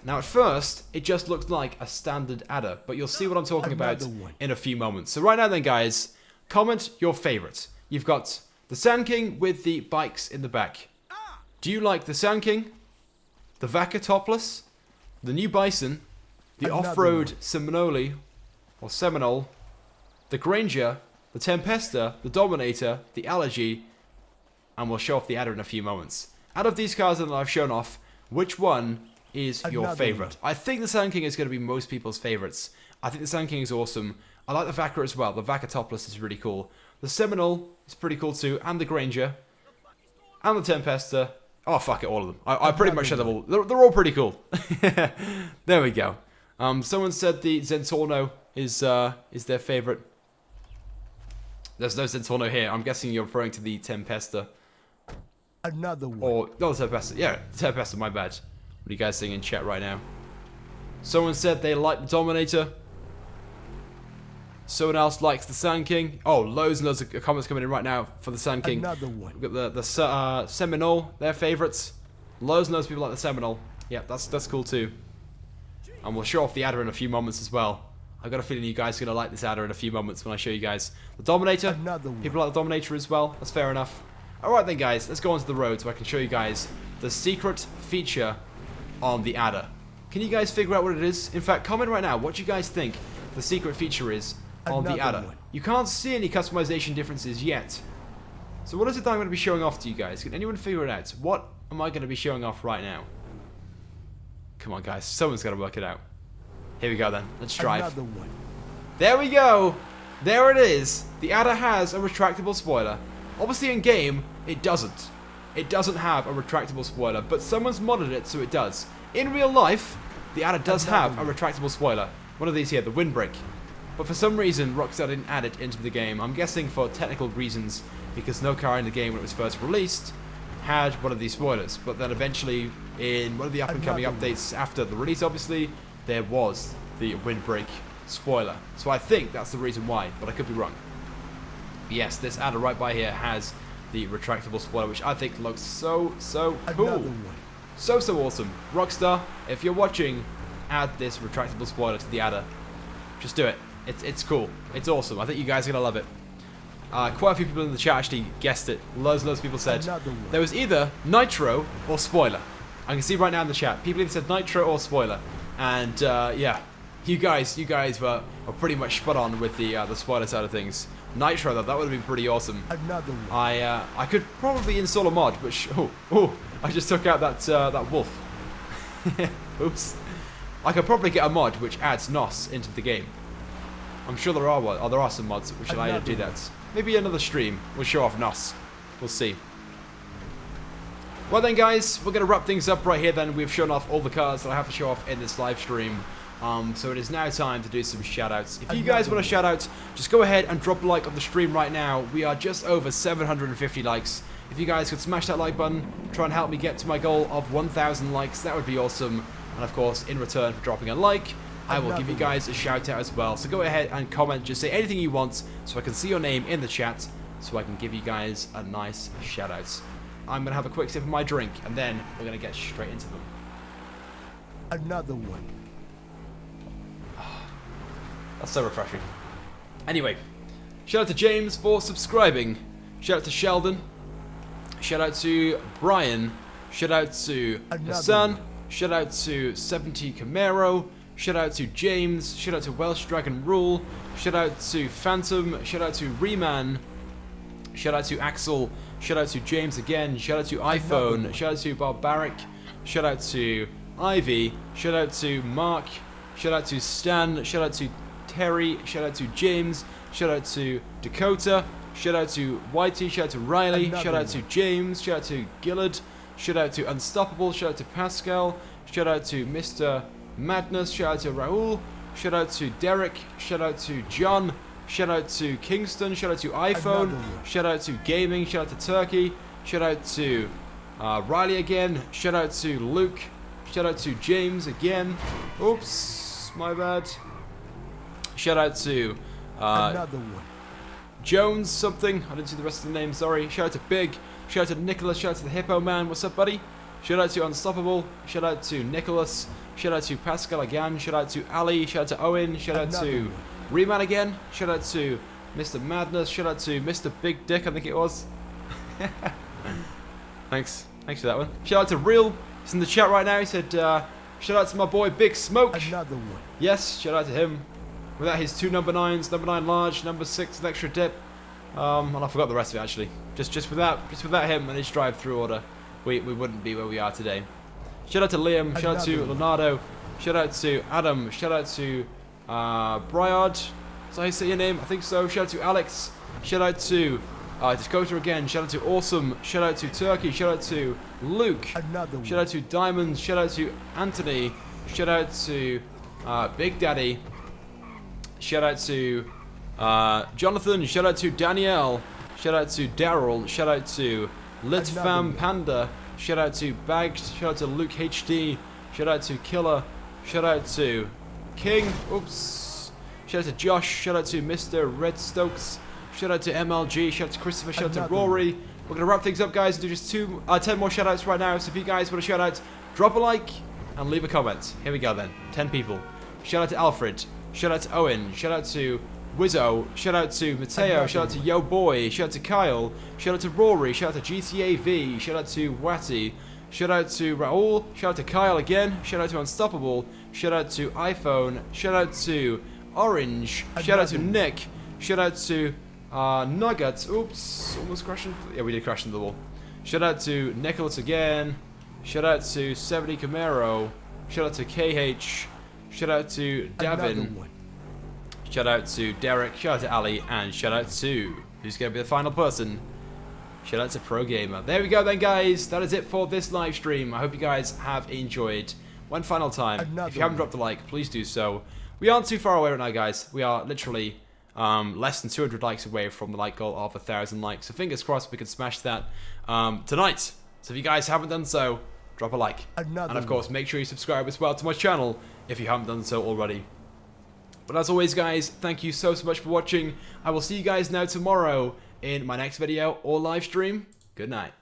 Now at first, it just looked like a standard adder, but you'll see what I'm talking about Another one. in a few moments. So right now then guys, comment your favourite. You've got the Sand King with the bikes in the back. Do you like the Sand King, the Vaca Topless, the new Bison, the Another off-road one. Seminole, or Seminole, the Granger, the Tempesta, the Dominator, the Allergy, and we'll show off the Adder in a few moments. Out of these cars that I've shown off, which one is your Another favourite? I think the Sand King is going to be most people's favourites. I think the Sand King is awesome. I like the Vaca as well. The Vaca Topless is really cool. The Seminole is pretty cool too, and the Granger, and the Tempesta. Oh, fuck it, all of them. I pretty much said them all. They're all pretty cool. There we go. Someone said the Zentorno is their favourite. There's no Zentorno here. I'm guessing you're referring to the Tempesta. Another one. Or, no, the Tempesta. Yeah, the Tempesta, my bad. What are you guys saying in chat right now? Someone said they like the Dominator. Someone else likes the Sand King. Oh, loads and loads of comments coming in right now for the Sand King. Another one. We've got the Seminole, their favourites. Loads and loads of people like the Seminole. Yeah, that's cool too. And we'll show off the Adder in a few moments as well. I've got a feeling you guys are going to like this Adder in a few moments when I show you guys the Dominator. Another one. People like the Dominator as well. That's fair enough. Alright then guys, let's go onto the road so I can show you guys the secret feature on the Adder. Can you guys figure out what it is? In fact, comment right now what you guys think the secret feature is on the Another Adder. one. You can't see any customization differences yet. So what is it that I'm going to be showing off to you guys? Can anyone figure it out? What am I going to be showing off right now? Come on guys, someone's got to work it out. Here we go then, let's drive. Another one. There we go! There it is! The Adder has a retractable spoiler. Obviously in game, it doesn't. It doesn't have a retractable spoiler, but someone's modded it so it does. In real life, the Adder does have a retractable spoiler. One of these here, the windbreak. But for some reason, Rockstar didn't add it into the game. I'm guessing for technical reasons, because no car in the game when it was first released had one of these spoilers. But then eventually, in one of the up-and-coming Another one. updates after the release, obviously, there was the windbreak spoiler. So I think that's the reason why, but I could be wrong. But yes, this Adder right by here has the retractable spoiler, which I think looks so cool. Another one. So awesome. Rockstar, if you're watching, add this retractable spoiler to the Adder. Just do it. It's cool. It's awesome. I think you guys are going to love it. Quite a few people in the chat actually guessed it. Loads and loads of people said Another one. there was either Nitro or spoiler. I can see right now in the chat. People either said Nitro or spoiler. And yeah, you guys were pretty much spot on with the spoiler side of things. Nitro though, that would have been pretty awesome. Another one. I could probably install a mod, but I just took out that wolf. Oops. I could probably get a mod which adds NOS into the game. I'm sure there are one. Oh, there are some mods which allow you to do that. Maybe another stream will show off NOS. We'll see. Well then guys, we're going to wrap things up right here then. We've shown off all the cars that I have to show off in this live stream. So it is now time to do some shoutouts. If you guys want to shout out, just go ahead and drop a like on the stream right now. We are just over 750 likes. If you guys could smash that like button, try and help me get to my goal of 1,000 likes, that would be awesome. And of course, in return for dropping a like, I will give you guys a shout out as well. So go ahead and comment, just say anything you want so I can see your name in the chat so I can give you guys a nice shout out. I'm going to have a quick sip of my drink and then we're going to get straight into them. Another one. That's so refreshing. Anyway, shout out to James for subscribing. Shout out to Sheldon. Shout out to Brian. Shout out to Hassan. one. Shout out to 70 Camaro. Shout out to James. Shout out to Welsh Dragon Rule. Shout out to Phantom. Shout out to Reman. Shout out to Axel. Shout out to James again. Shout out to iPhone. Shout out to Barbaric. Shout out to Ivy. Shout out to Mark. Shout out to Stan. Shout out to Terry. Shout out to James. Shout out to Dakota. Shout out to Whitey. Shout out to Riley. Shout out to James. Shout out to Gillard. Shout out to Unstoppable. Shout out to Pascal. Shout out to Mr. Madness. Shout out to Raul. Shout out to Derek. Shout out to John. Shout out to Kingston. Shout out to iPhone. Shout out to Gaming. Shout out to Turkey. Shout out to Riley again. Shout out to Luke. Shout out to James again. Oops, my bad. Shout out to Another one. Jones something. I didn't see the rest of the name, sorry. Shout out to Big. Shout out to Nicholas. Shout out to the Hippo Man. What's up, buddy? Shout out to Unstoppable. Shout out to Nicholas. Shout out to Pascal again. Shout out to Ali. Shout out to Owen. Shout out to Reman again. Shout out to Mr. Madness. Shout out to Mr. Big Dick, I think it was. Thanks for that one. Shout out to Real. He's in the chat right now. He said, shout out to my boy Big Smoke. Another one. Yes, shout out to him. Without his 2 number 9s, number 9 large, number 6 an extra dip. And I forgot the rest of it actually. Just without him and his drive-through order, we wouldn't be where we are today. Shout out to Liam. Shout out to Leonardo. Shout out to Adam. Shout out to Bryard. Is that how you say your name? I think so. Shout out to Alex. Shout out to Dakota again. Shout out to Awesome. Shout out to Turkey. Shout out to Luke. Shout out to Diamonds. Shout out to Anthony. Shout out to Big Daddy. Shout out to Jonathan. Shout out to Danielle. Shout out to Daryl. Shout out to Litfam Panda. Shout out to Bags. Shout out to Luke HD. Shout out to Killer. Shout out to King. Oops. Shout out to Josh. Shout out to Mr. Red Stokes. Shout out to MLG. Shout out to Christopher. Shout out to Rory. We're going to wrap things up, guys, and do just 10 more shout outs right now. So if you guys want to shout out, drop a like and leave a comment. Here we go then. 10 people. Shout out to Alfred. Shout out to Owen. Shout out to Wizzo. Shout out to Mateo. Shout out to Yo Boy. Shout out to Kyle. Shout out to Rory. Shout out to GTA V. Shout out to Watty. Shout out to Raul. Shout out to Kyle again. Shout out to Unstoppable. Shout out to iPhone. Shout out to Orange. Shout out to Nick. Shout out to Nuggets. Oops. Almost crashing. Yeah, we did crash into the wall. Shout out to Nicholas again. Shout out to 70 Camaro. Shout out to KH. Shout out to Davin. Shout out to Derek. Shout out to Ali. And shout out to who's going to be the final person. Shout out to Pro Gamer. There we go then, guys. That is it for this live stream. I hope you guys have enjoyed. One final time. If you haven't dropped a like, please do so. We aren't too far away right now, guys. We are literally less than 200 likes away from the like goal of 1,000 likes. So fingers crossed we can smash that tonight. So if you guys haven't done so, drop a like. And of course, make sure you subscribe as well to my channel if you haven't done so already. But as always, guys, thank you so much for watching. I will see you guys now tomorrow in my next video or live stream. Good night.